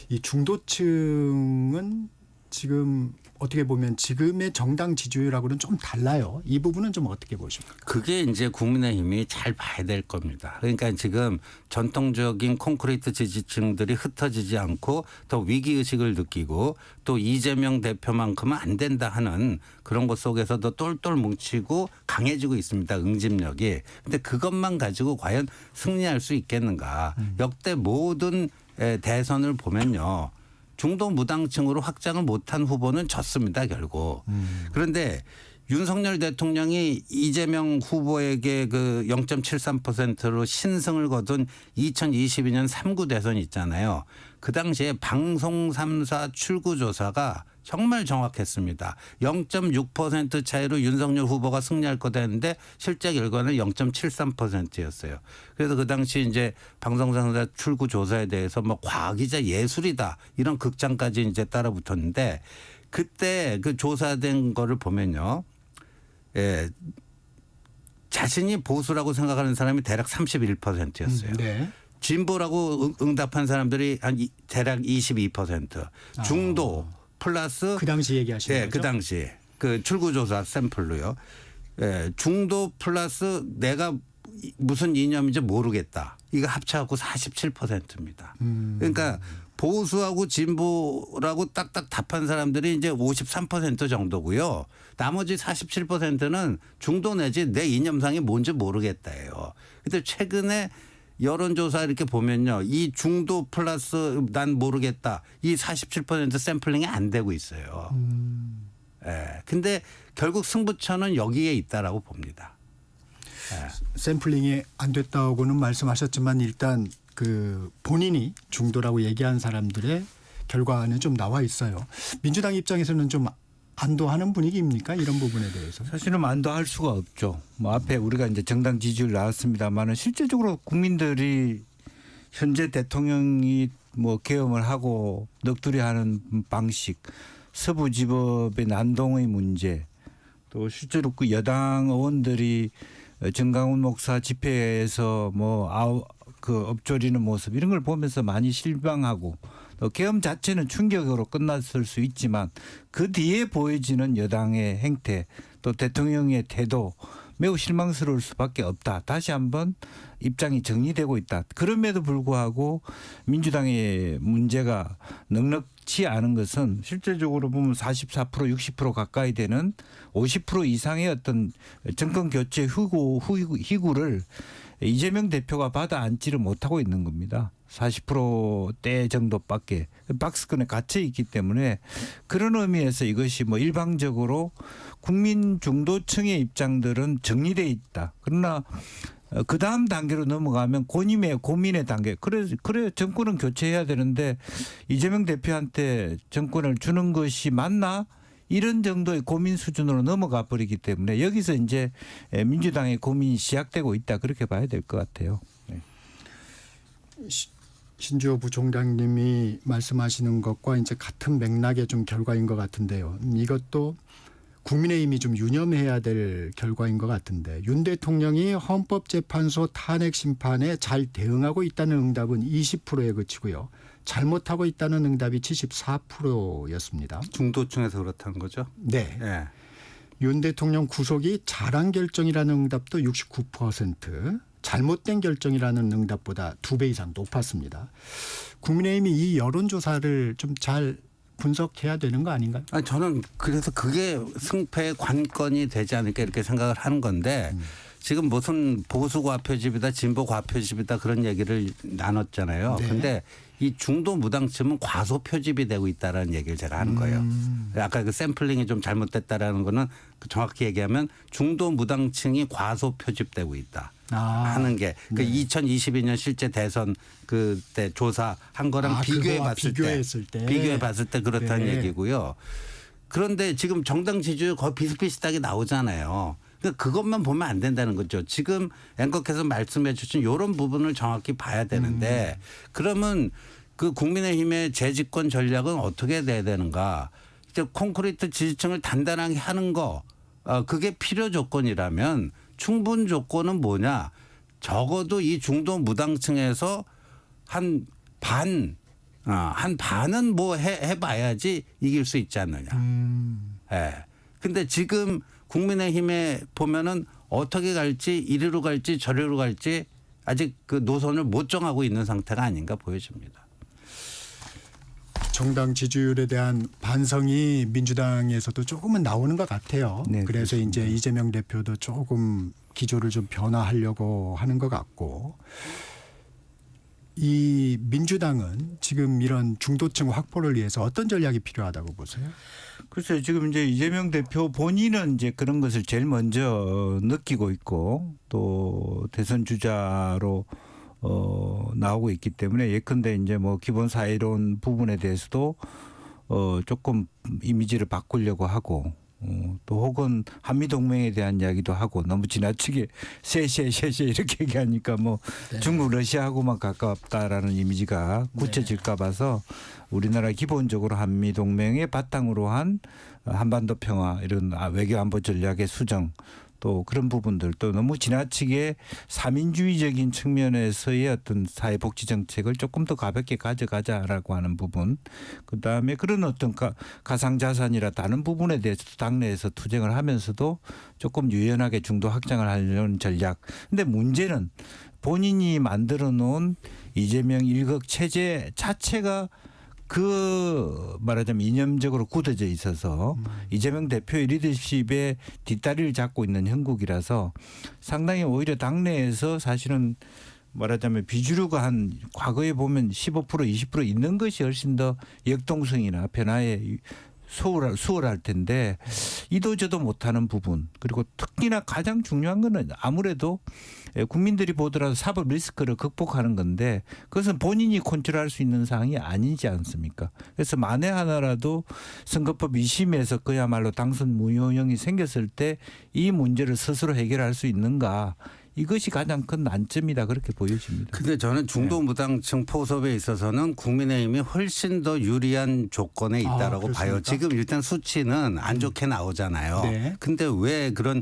이 중도층은 지금 어떻게 보면 지금의 정당 지지율하고는 좀 달라요. 이 부분은 좀 어떻게 보십니까? 그게 이제 국민의힘이 잘 봐야 될 겁니다. 그러니까 지금 전통적인 콘크리트 지지층들이 흩어지지 않고 더 위기의식을 느끼고 또 이재명 대표만큼은 안 된다 하는 그런 것 속에서도 똘똘 뭉치고 강해지고 있습니다. 응집력이. 근데 그것만 가지고 과연 승리할 수 있겠는가. 역대 모든 대선을 보면요. 중도 무당층으로 확장을 못한 후보는 졌습니다, 결국. 그런데 윤석열 대통령이 이재명 후보에게 그 0.73%로 신승을 거둔 2022년 3구 대선 있잖아요. 그 당시에 방송 3사 출구조사가 정말 정확했습니다. 0.6% 차이로 윤석열 후보가 승리할 거다 했는데 실제 결과는 0.73%였어요. 그래서 그 당시 이제 방송 3사 출구조사에 대해서 과학이자 예술이다 이런 극찬까지 이제 따라붙었는데, 그때 그 조사된 거를 보면요. 자신이 보수라고 생각하는 사람이 대략 31%였어요. 네. 진보라고 응답한 사람들이 한 대략 22%. 중도 플러스 그 당시 얘기하시는 거죠? 그 당시 그 출구조사 샘플로요. 예, 중도 플러스 내가 무슨 이념인지 모르겠다. 이거 합쳐갖고 47%입니다. 그러니까 보수하고 진보라고 딱딱 답한 사람들이 이제 53% 정도고요. 나머지 47%는 중도 내지 내 이념상이 뭔지 모르겠다예요. 근데 최근에 여론조사 이렇게 보면요. 이 중도 플러스 난 모르겠다. 이 47% 샘플링이 안 되고 있어요. 예. 근데 결국 승부처는 여기에 있다라고 봅니다. 샘플링이 안 됐다고는 말씀하셨지만 일단 그 본인이 중도라고 얘기한 사람들의 결과는 좀 나와 있어요. 민주당 입장에서는 좀 안도하는 분위기입니까? 이런 부분에 대해서. 사실은 안도할 수가 없죠. 뭐 앞에 우리가 이제 정당 지지율 나왔습니다만은 실질적으로 국민들이 현재 대통령이 뭐 계엄을 하고 넋두리하는 방식, 서부지법의 난동의 문제, 또 실제로 그 여당 의원들이 정강훈 목사 집회에서 그 엎조리는 모습 이런 걸 보면서 많이 실망하고 또 계엄 자체는 충격으로 끝났을 수 있지만 그 뒤에 보여지는 여당의 행태 또 대통령의 태도 매우 실망스러울 수밖에 없다. 다시 한번 입장이 정리되고 있다. 그럼에도 불구하고 민주당의 문제가 넉넉치 않은 것은 실질적으로 보면 44% 60% 가까이 되는 50% 이상의 어떤 정권 교체 희구를 이재명 대표가 받아 안지를 못하고 있는 겁니다. 40%대 정도밖에 박스권에 갇혀 있기 때문에 그런 의미에서 이것이 뭐 일방적으로 국민 중도층의 입장들은 정리돼 있다. 그러나 그 다음 단계로 넘어가면 고민의 단계. 그래 정권은 교체해야 되는데 이재명 대표한테 정권을 주는 것이 맞나? 이런 정도의 고민 수준으로 넘어가 버리기 때문에 여기서 이제 민주당의 고민이 시작되고 있다. 그렇게 봐야 될 것 같아요. 네. 신주호 부총장님이 말씀하시는 것과 이제 같은 맥락의 좀 결과인 것 같은데요. 이것도 국민의힘이 좀 유념해야 될 결과인 것 같은데 윤 대통령이 헌법재판소 탄핵 심판에 잘 대응하고 있다는 응답은 20%에 그치고요. 잘못하고 있다는 응답이 74%였습니다. 중도층에서 그렇다는 거죠? 네. 예. 윤 대통령 구속이 잘한 결정이라는 응답도 69%, 잘못된 결정이라는 응답보다 2배 이상 높았습니다. 국민의힘이 이 여론조사를 좀 잘 분석해야 되는 거 아닌가요? 저는 그래서 그게 승패의 관건이 되지 않을까 이렇게 생각을 하는 건데 지금 무슨 보수 과표집이다 진보 과표집이다 그런 얘기를 나눴잖아요. 그런데 네. 이 중도 무당층은 과소 표집이 되고 있다라는 얘기를 제가 하는 거예요. 아까 그 샘플링이 좀 잘못됐다라는 거는 정확히 얘기하면 중도 무당층이 과소 표집되고 있다. 하는 게 그 2022년 실제 대선 그때 조사한 거랑 비교해 봤을 때 그렇다는 네. 얘기고요. 그런데 지금 정당 지지율 거의 비슷비슷하게 나오잖아요. 그러니까 그것만 보면 안 된다는 거죠. 지금 앵커께서 말씀해 주신 이런 부분을 정확히 봐야 되는데 그러면 그 국민의힘의 재집권 전략은 어떻게 돼야 되는가. 이제 콘크리트 지지층을 단단하게 하는 거 그게 필요 조건이라면 충분 조건은 뭐냐. 적어도 이 중도 무당층에서 한 반은 뭐 해봐야지 이길 수 있지 않느냐. 예. 근데 지금 국민의힘에 보면은 어떻게 갈지 이리로 갈지 저리로 갈지 아직 그 노선을 못 정하고 있는 상태가 아닌가 보여집니다. 정당 지지율에 대한 반성이 민주당에서도 조금은 나오는 것 같아요. 네, 그래서 그렇습니다. 이제 이재명 대표도 조금 기조를 좀 변화하려고 하는 것 같고 이 민주당은 지금 이런 중도층 확보를 위해서 어떤 전략이 필요하다고 보세요? 글쎄요. 지금 이제 이재명 대표 본인은 이제 그런 것을 제일 먼저 느끼고 있고 또 대선 주자로 나오고 있기 때문에 예컨대 이제 뭐 기본 사회론 부분에 대해서도 조금 이미지를 바꾸려고 하고 또 혹은 한미 동맹에 대한 이야기도 하고 너무 지나치게 쎄쎄 이렇게 얘기하니까 뭐 중국 러시아하고만 가깝다라는 이미지가 굳혀질까 봐서 우리나라 기본적으로 한미 동맹의 바탕으로 한 한반도 평화 이런 외교 안보 전략의 수정 또 그런 부분들도 너무 지나치게 사민주의적인 측면에서의 어떤 사회복지 정책을 조금 더 가볍게 가져가자라고 하는 부분, 그다음에 그런 어떤 가상자산이라 다른 부분에 대해서도 당내에서 투쟁을 하면서도 조금 유연하게 중도 확장을 하려는 전략. 근데 문제는 본인이 만들어 놓은 이재명 일극 체제 자체가 그 말하자면 이념적으로 굳어져 있어서 이재명 대표의 리더십에 뒷다리를 잡고 있는 형국이라서 상당히 오히려 당내에서 사실은 말하자면 비주류가 한 과거에 보면 15% 20% 있는 것이 훨씬 더 역동성이나 변화에 수월할 텐데 이도저도 못하는 부분, 그리고 특히나 가장 중요한 거는 아무래도 국민들이 보더라도 사법 리스크를 극복하는 건데 그것은 본인이 컨트롤할 수 있는 사항이 아니지 않습니까? 그래서 만에 하나라도 선거법 2심에서 그야말로 당선 무효형이 생겼을 때 이 문제를 스스로 해결할 수 있는가, 이것이 가장 큰 난점이다, 그렇게 보여집니다. 근데 저는 중도 무당층 포섭에 있어서는 국민의힘이 훨씬 더 유리한 조건에 있다라고 봐요. 지금 일단 수치는 안 좋게 나오잖아요. 네. 근데 왜 그런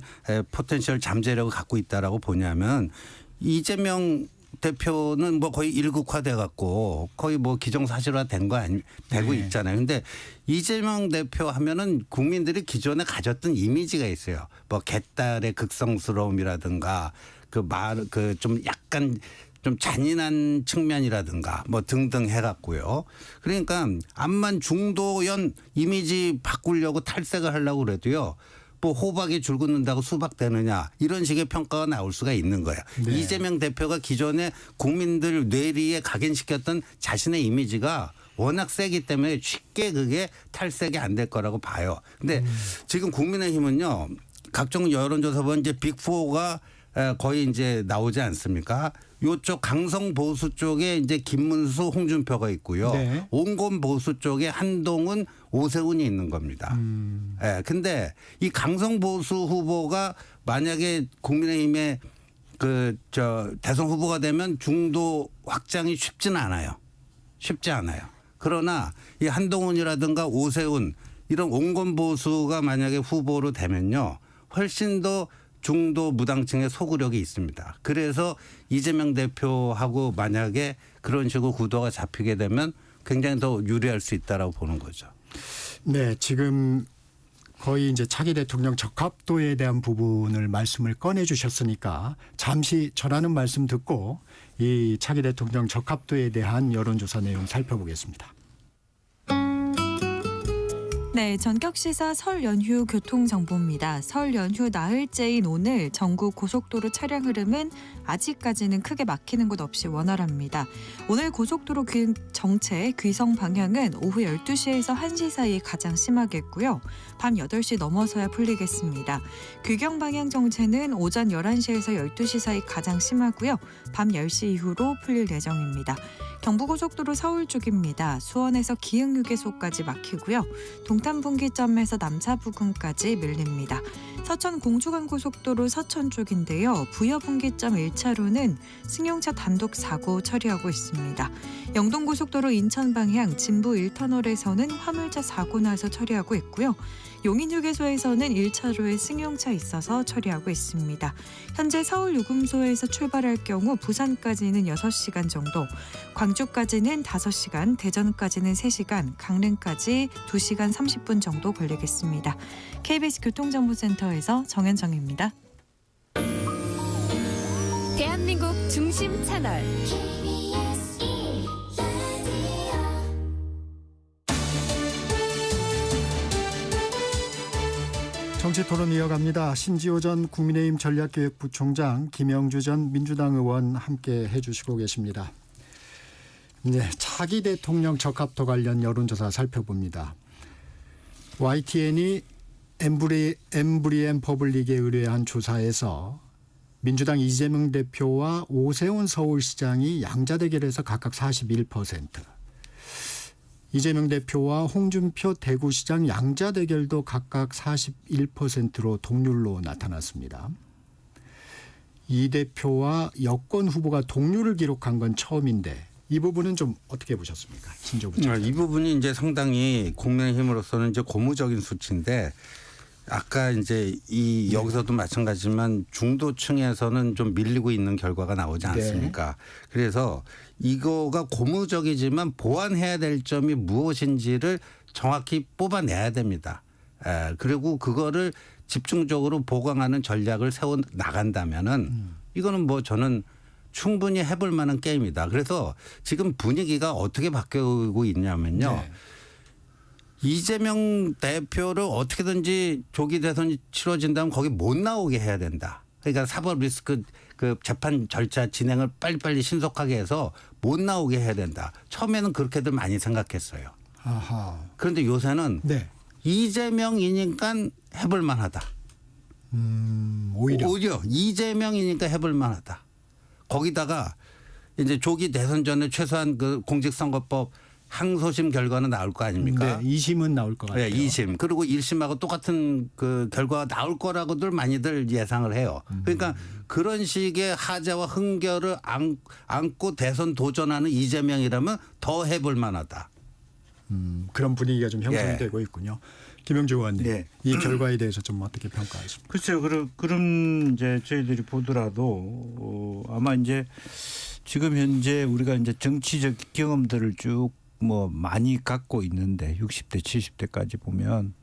포텐셜 잠재력을 갖고 있다라고 보냐면 이재명 대표는 뭐 거의 일극화돼 갖고 거의 뭐 기정사실화 된 거 되고 있잖아요. 근데 이재명 대표 하면은 국민들이 기존에 가졌던 이미지가 있어요. 뭐 개딸의 극성스러움이라든가 그 좀 약간 좀 잔인한 측면이라든가 뭐 등등 해갖고요. 그러니까 암만 중도연 이미지 바꾸려고 탈색을 하려고 그래도요. 뭐 호박에 줄 긋는다고 수박 되느냐 이런 식의 평가가 나올 수가 있는 거예요. 네. 이재명 대표가 기존에 국민들 뇌리에 각인시켰던 자신의 이미지가 워낙 세기 때문에 쉽게 그게 탈색이 안 될 거라고 봐요. 근데 지금 국민의힘은요. 각종 여론조사 보면 이제 빅4가 거의 이제 나오지 않습니까? 요쪽 강성 보수 쪽에 이제 김문수, 홍준표가 있고요. 네. 온건 보수 쪽에 한동훈, 오세훈이 있는 겁니다. 예. 근데 이 강성 보수 후보가 만약에 국민의힘의 대선 후보가 되면 중도 확장이 쉽지는 않아요. 쉽지 않아요. 그러나 이 한동훈이라든가 오세훈 이런 온건 보수가 만약에 후보로 되면요. 훨씬 더 중도 무당층의 소구력이 있습니다. 그래서 이재명 대표하고 만약에 그런 식으로 구도가 잡히게 되면 굉장히 더 유리할 수 있다라고 보는 거죠. 네, 지금 거의 이제 차기 대통령 적합도에 대한 부분을 말씀을 꺼내 주셨으니까 잠시 전하는 말씀 듣고 이 차기 대통령 적합도에 대한 여론조사 내용 살펴보겠습니다. 네, 전격시사 설 연휴 교통정보입니다. 설 연휴 나흘째인 오늘 전국 고속도로 차량 흐름은 아직까지는 크게 막히는 곳 없이 원활합니다. 오늘 고속도로 정체 귀성 방향은 오후 12시에서 1시 사이 가장 심하겠고요. 밤 8시 넘어서야 풀리겠습니다. 귀경 방향 정체는 오전 11시에서 12시 사이 가장 심하고요. 밤 10시 이후로 풀릴 예정입니다. 경부고속도로 서울 쪽입니다. 수원에서 기흥휴게소까지 막히고요. 동탄 분기점에서 남사 부근까지 밀립니다. 서천 공주간고속도로 서천 쪽인데요. 부여 분기점 1차로는 승용차 단독 사고 처리하고 있습니다. 영동고속도로 인천 방향 진부 1터널에서는 화물차 사고 나서 처리하고 있고요. 용인휴게소에서는 1차로에 승용차 있어서 처리하고 있습니다. 현재 서울 요금소에서 출발할 경우 부산까지는 6시간 정도, 광주까지는 5시간, 대전까지는 3시간, 강릉까지 2시간 30분 정도 걸리겠습니다. KBS 교통정보센터에서 정현정입니다. 대한민국 중심 채널 정치토론 이어갑니다. 신지호 전 국민의힘 전략기획부총장, 김영주 전 민주당 의원 함께 해주시고 계십니다. 네, 차기 대통령 적합도 관련 여론조사 살펴봅니다. YTN이 엠브리엠 퍼블릭에 의뢰한 조사에서 민주당 이재명 대표와 오세훈 서울시장이 양자 대결에서 각각 41%, 이재명 대표와 홍준표 대구시장 양자 대결도 각각 41%로 동률로 나타났습니다. 이 대표와 여권 후보가 동률을 기록한 건 처음인데 이 부분은 좀 어떻게 보셨습니까? 신조 부총장. 이 부분이 이제 상당히 국민의힘으로서는 이제 고무적인 수치인데 아까 이제 이 여기서도 마찬가지지만 중도층에서는 좀 밀리고 있는 결과가 나오지 않습니까? 그래서 이거가 고무적이지만 보완해야 될 점이 무엇인지를 정확히 뽑아내야 됩니다. 그리고 그거를 집중적으로 보강하는 전략을 세워 나간다면은 이거는 뭐 저는 충분히 해볼 만한 게임이다. 그래서 지금 분위기가 어떻게 바뀌고 있냐면요. 네. 이재명 대표를 어떻게든지 조기 대선이 치러진다면 거기 못 나오게 해야 된다. 그러니까 사법 리스크 그 재판 절차 진행을 빨리빨리 신속하게 해서 못 나오게 해야 된다. 처음에는 그렇게들 많이 생각했어요. 아하. 그런데 요새는 네. 이재명이니까 해볼 만하다. 오히려. 이재명이니까 해볼 만하다. 거기다가 이제 조기 대선 전에 최소한 그 공직선거법 항소심 결과는 나올 거 아닙니까? 네, 2심은 나올 것 같아요. 네, 2심. 그리고 1심하고 똑같은 그 결과가 나올 거라고들 많이들 예상을 해요. 그러니까 그런 식의 하자와 흥결을 안고 대선 도전하는 이재명이라면 더 해볼 만하다. 그런 분위기가 좀 형성이 예. 되고 있군요. 김영주 의원님, 네. 이 결과에 대해서 좀 어떻게 평가하십니까? 글쎄요. 그럼 이제 저희들이 보더라도 아마 이제 지금 현재 우리가 이제 정치적 경험들을 쭉 뭐 많이 갖고 있는데 60대 70대까지 보면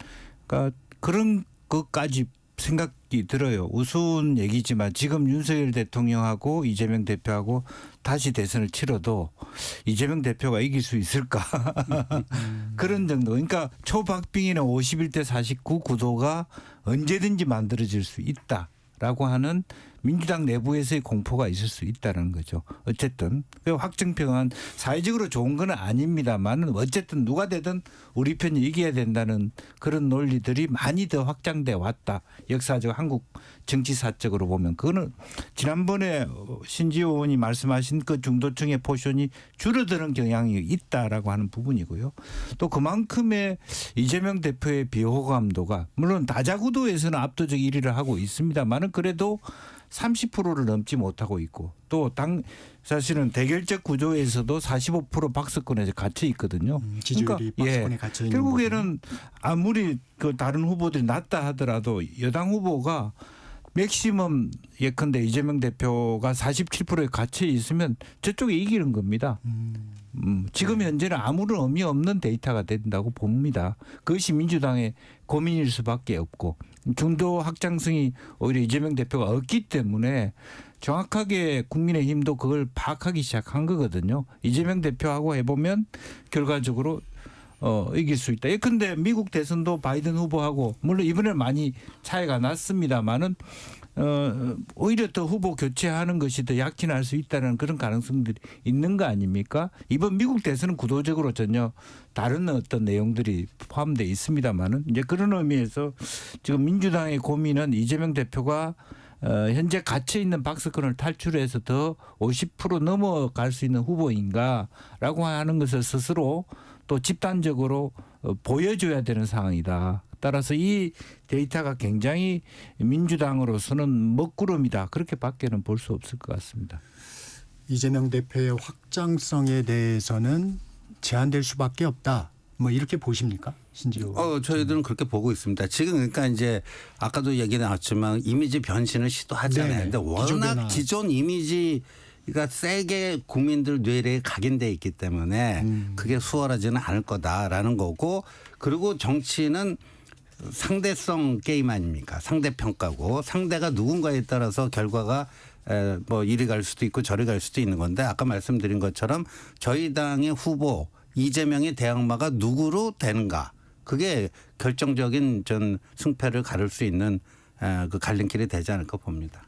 그러니까 그런 것까지 생각이 들어요. 우스운 얘기지만 지금 윤석열 대통령하고 이재명 대표하고 다시 대선을 치러도 이재명 대표가 이길 수 있을까? 그런 정도. 그러니까 초박빙이나 51대 49 구도가 언제든지 만들어질 수 있다라고 하는 민주당 내부에서의 공포가 있을 수 있다는 거죠. 어쨌든 확정평은 사회적으로 좋은 건 아닙니다만 어쨌든 누가 되든 우리 편이 이겨야 된다는 그런 논리들이 많이 더 확장돼 왔다. 역사적 한국 정치사적으로 보면 그거는 지난번에 신지호 의원이 말씀하신 그 중도층의 포션이 줄어드는 경향이 있다라고 하는 부분이고요. 또 그만큼의 이재명 대표의 비호감도가 물론 다자구도에서는 압도적 1위를 하고 있습니다만은 그래도 30%를 넘지 못하고 있고 또 사실은 대결적 구조에서도 45% 박스권에 갇혀 있거든요. 지지율이 박스권에 갇혀 있는 결국에는 아무리 그 다른 후보들이 낮다 하더라도 여당 후보가 맥시멈 예컨대 이재명 대표가 47%에 갇혀 있으면 저쪽에 이기는 겁니다. 지금 현재는 아무런 의미 없는 데이터가 된다고 봅니다. 그것이 민주당의 고민일 수밖에 없고 중도 확장성이 오히려 이재명 대표가 없기 때문에 정확하게 국민의힘도 그걸 파악하기 시작한 거거든요. 이재명 대표하고 해보면 결과적으로 이길 수 있다. 예컨대 미국 대선도 바이든 후보하고 물론 이번에 많이 차이가 났습니다만은 오히려 더 후보 교체하는 것이 더 약진할 수 있다는 그런 가능성들이 있는 거 아닙니까? 이번 미국 대선은 구도적으로 전혀 다른 어떤 내용들이 포함되어 있습니다만은 이제 그런 의미에서 지금 민주당의 고민은 이재명 대표가 현재 갇혀 있는 박스권을 탈출해서 더 50% 넘어갈 수 있는 후보인가라고 하는 것을 스스로 또 집단적으로 보여줘야 되는 상황이다. 따라서 이 데이터가 굉장히 민주당으로서는 먹구름이다. 그렇게밖에는 볼 수 없을 것 같습니다. 이재명 대표의 확장성에 대해서는 제한될 수밖에 없다. 뭐 이렇게 보십니까? 신지호. 저희들은 그렇게 보고 있습니다. 지금 그러니까 이제 아까도 얘기 나왔지만 이미지 변신을 시도하잖아요. 네. 근데 워낙 기존 이미지가 세게 국민들 뇌리에 각인돼 있기 때문에 그게 수월하지는 않을 거다라는 거고 그리고 정치는 상대성 게임 아닙니까? 상대평가고 상대가 누군가에 따라서 결과가 뭐 이리 갈 수도 있고 저리 갈 수도 있는 건데 아까 말씀드린 것처럼 저희 당의 후보 이재명의 대항마가 누구로 되는가 그게 결정적인 전 승패를 가를 수 있는 그 갈림길이 되지 않을까 봅니다.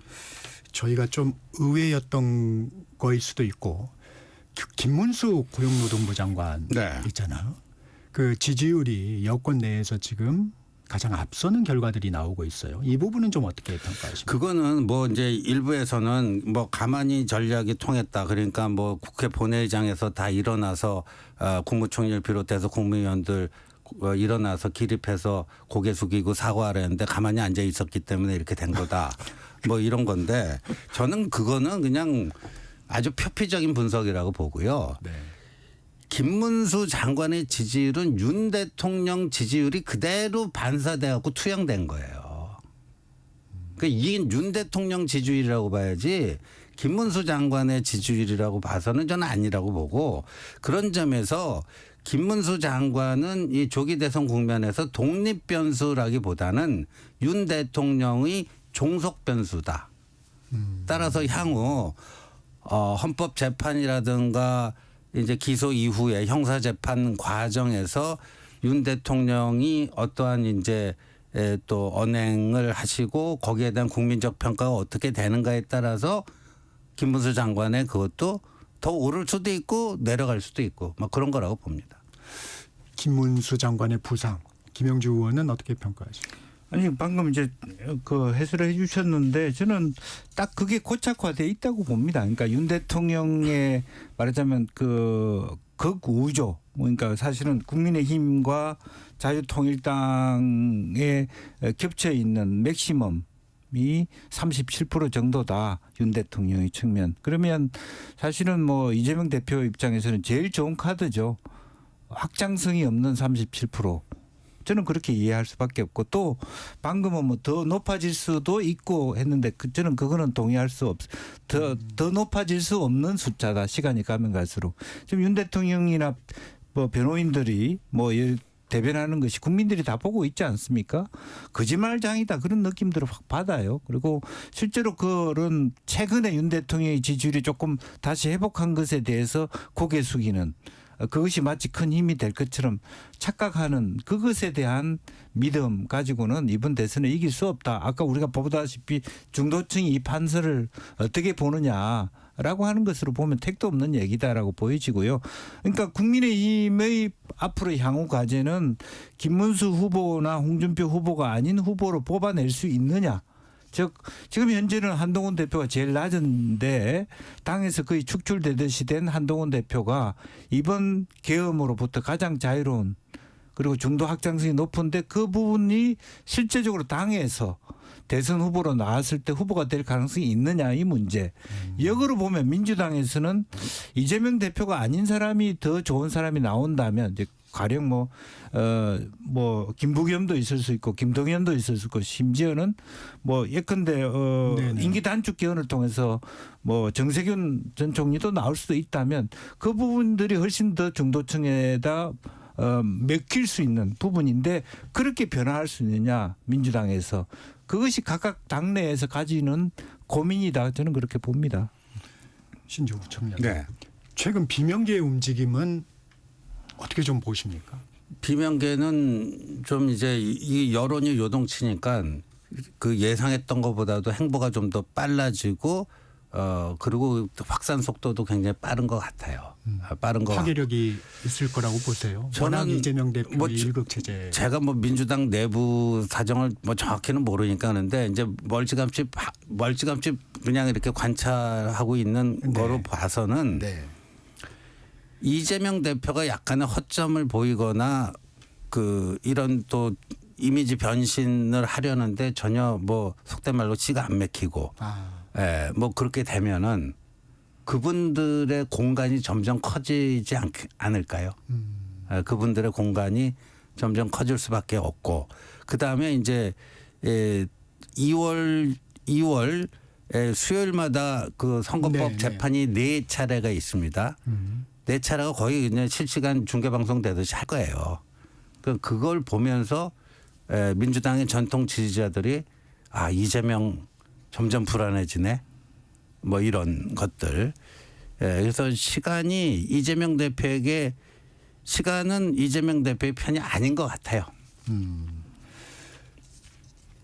저희가 좀 의외였던 거일 수도 있고 김문수 고용노동부 장관 네. 있잖아요. 그 지지율이 여권 내에서 지금 가장 앞서는 결과들이 나오고 있어요. 이 부분은 좀 어떻게 평가하십니까? 그거는 뭐 이제 일부에서는 뭐 가만히 전략이 통했다. 그러니까 뭐 국회 본회의장에서 다 일어나서 국무총리를 비롯해서 국무위원들 일어나서 기립해서 고개 숙이고 사과를 했는데 가만히 앉아 있었기 때문에 이렇게 된 거다. 뭐 이런 건데 저는 그거는 그냥 아주 표피적인 분석이라고 보고요. 네. 김문수 장관의 지지율은 윤 대통령 지지율이 그대로 반사돼 갖고 투영된 거예요. 그러니까 이게 윤 대통령 지지율이라고 봐야지 김문수 장관의 지지율이라고 봐서는 저는 아니라고 보고, 그런 점에서 김문수 장관은 이 조기 대선 국면에서 독립 변수라기보다는 윤 대통령의 종속 변수다. 따라서 향후 헌법재판이라든가 이제 기소 이후에 형사재판 과정에서 윤 대통령이 어떠한 이제 또 언행을 하시고 거기에 대한 국민적 평가가 어떻게 되는가에 따라서 김문수 장관의 그것도 더 오를 수도 있고 내려갈 수도 있고 막 그런 거라고 봅니다. 김문수 장관의 부상, 김영주 의원은 어떻게 평가하십니까? 아니 방금 이제 그 해설을 해주셨는데 저는 딱 그게 고착화돼 있다고 봅니다. 그러니까 윤 대통령의 말하자면 그 극우조, 그러니까 사실은 국민의힘과 자유통일당에 겹쳐 있는 맥시멈이 37% 정도다, 윤 대통령의 측면. 그러면 사실은 뭐 이재명 대표 입장에서는 제일 좋은 카드죠. 확장성이 없는 37%. 저는 그렇게 이해할 수밖에 없고, 또 방금은 뭐 더 높아질 수도 있고 했는데 저는 그거는 동의할 수 더 높아질 수 없는 숫자다. 시간이 가면 갈수록. 지금 윤 대통령이나 뭐 변호인들이 뭐 대변하는 것이 국민들이 다 보고 있지 않습니까? 거짓말장이다, 그런 느낌들을 확 받아요. 그리고 실제로 그런 최근에 윤 대통령의 지지율이 조금 다시 회복한 것에 대해서 고개 숙이는, 그것이 마치 큰 힘이 될 것처럼 착각하는 그것에 대한 믿음 가지고는 이번 대선에 이길 수 없다. 아까 우리가 보다시피 중도층이 이 판서를 어떻게 보느냐라고 하는 것으로 보면 택도 없는 얘기다라고 보여지고요. 그러니까 국민의힘의 앞으로 향후 과제는 김문수 후보나 홍준표 후보가 아닌 후보로 뽑아낼 수 있느냐. 즉 지금 현재는 한동훈 대표가 제일 낮은데 당에서 거의 축출되듯이 된 한동훈 대표가 이번 계엄으로부터 가장 자유로운, 그리고 중도 확장성이 높은데 그 부분이 실제적으로 당에서 대선 후보로 나왔을 때 후보가 될 가능성이 있느냐, 이 문제. 역으로 보면 민주당에서는 이재명 대표가 아닌 사람이 더 좋은 사람이 나온다면, 이제 가령 뭐 김부겸도 있을 수 있고 김동연도 있을 수 있고 심지어는 뭐 예컨대 임기 단축 개헌을 통해서 뭐 정세균 전 총리도 나올 수도 있다면 그 부분들이 훨씬 더 중도층에다 맥힐 수 있는 부분인데, 그렇게 변화할 수 있느냐 민주당에서, 그것이 각각 당내에서 가지는 고민이다, 저는 그렇게 봅니다. 신조국 청장. 네. 최근 비명계의 움직임은 어떻게 좀 보십니까? 비명계는 좀 이제 이 여론이 요동치니까 그 예상했던 것보다도 행보가 좀 더 빨라지고 그리고 확산 속도도 굉장히 빠른 것 같아요. 빠른 것 파괴력이 있을 거라고 보세요. 워낙 이재명 대표의 일극 체제. 제가 뭐 민주당 내부 사정을 뭐 정확히는 모르니까 하는데 이제 멀찌감치 그냥 이렇게 관찰하고 있는 거로 봐서는 이재명 대표가 약간의 허점을 보이거나 그 이런 또 이미지 변신을 하려는데 전혀 뭐 속된 말로 씨가 안 맥히고 뭐 그렇게 되면은 그분들의 공간이 점점 커지지 않을까요? 그분들의 공간이 점점 커질 수밖에 없고, 그다음에 이제 2월 수요일마다 그 선거법 재판이 4차례가 있습니다. 4차례가 거의 그냥 실시간 중계 방송 되듯이 할 거예요. 그걸 보면서 민주당의 전통 지지자들이 이재명 점점 불안해지네, 뭐 이런 것들. 그래서 시간은 이재명 대표의 편이 아닌 것 같아요.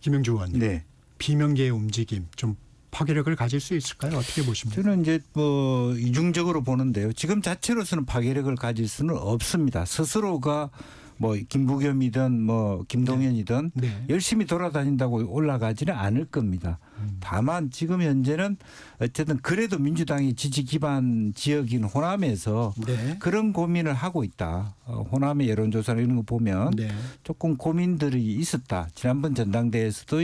김영주 의원님. 네. 비명계의 움직임 좀 파괴력을 가질 수 있을까요? 어떻게 보십니까? 저는 이제 뭐 이중적으로 보는데요. 지금 자체로서는 파괴력을 가질 수는 없습니다. 스스로가 뭐 김부겸이든 뭐 김동연이든 열심히 돌아다닌다고 올라가지는 않을 겁니다. 다만 지금 현재는 어쨌든 그래도 민주당이 지지 기반 지역인 호남에서 그런 고민을 하고 있다. 호남의 여론조사 이런 거 보면 조금 고민들이 있었다. 지난번 전당대회에서도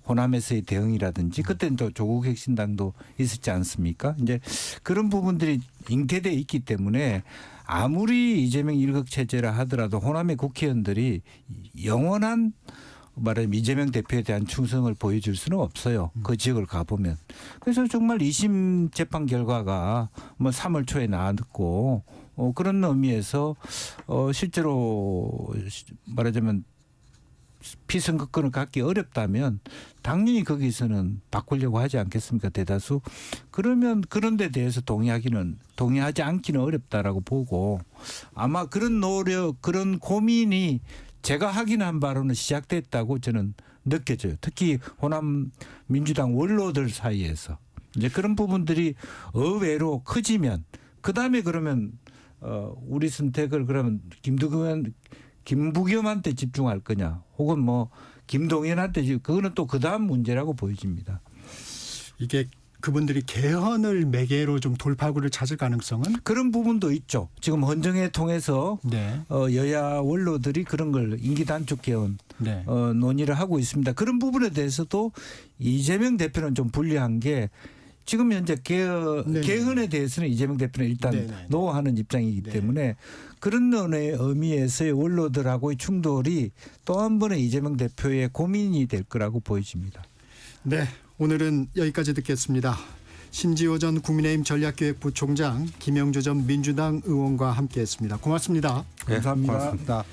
호남에서의 대응이라든지 그때는 또 조국 혁신당도 있었지 않습니까? 이제 그런 부분들이 잉태돼 있기 때문에 아무리 이재명 일극 체제라 하더라도 호남의 국회의원들이 영원한 말하자면 이재명 대표에 대한 충성을 보여줄 수는 없어요. 그 지역을 가보면. 그래서 정말 2심 재판 결과가 뭐 3월 초에 나왔고 그런 의미에서 실제로 말하자면 피선거권을 갖기 어렵다면 당연히 거기서는 바꾸려고 하지 않겠습니까? 대다수. 그러면 그런 데 대해서 동의하지 않기는 어렵다라고 보고 아마 그런 노력, 그런 고민이 제가 확인한 바로는 시작됐다고 저는 느껴져요. 특히 호남 민주당 원로들 사이에서 이제 그런 부분들이 의외로 커지면 그다음에 그러면 우리 선택을 그러면 김부겸한테 집중할 거냐 혹은 뭐 김동연한테 그거는 또 그다음 문제라고 보여집니다. 이게 그분들이 개헌을 매개로 좀 돌파구를 찾을 가능성은? 그런 부분도 있죠. 지금 헌정회 통해서 네. 여야 원로들이 그런 걸 임기 단축 개헌 네. 논의를 하고 있습니다. 그런 부분에 대해서도 이재명 대표는 좀 불리한 게 지금 현재 개헌에 대해서는 이재명 대표는 일단 네네. 노하는 입장이기 네. 때문에 그런 의미에서의 원로들하고의 충돌이 또 한 번의 이재명 대표의 고민이 될 거라고 보여집니다. 네. 오늘은 여기까지 듣겠습니다. 신지호 전 국민의힘 전략기획부총장, 김영조 전 민주당 의원과 함께했습니다. 고맙습니다. 네, 감사합니다. 고맙습니다.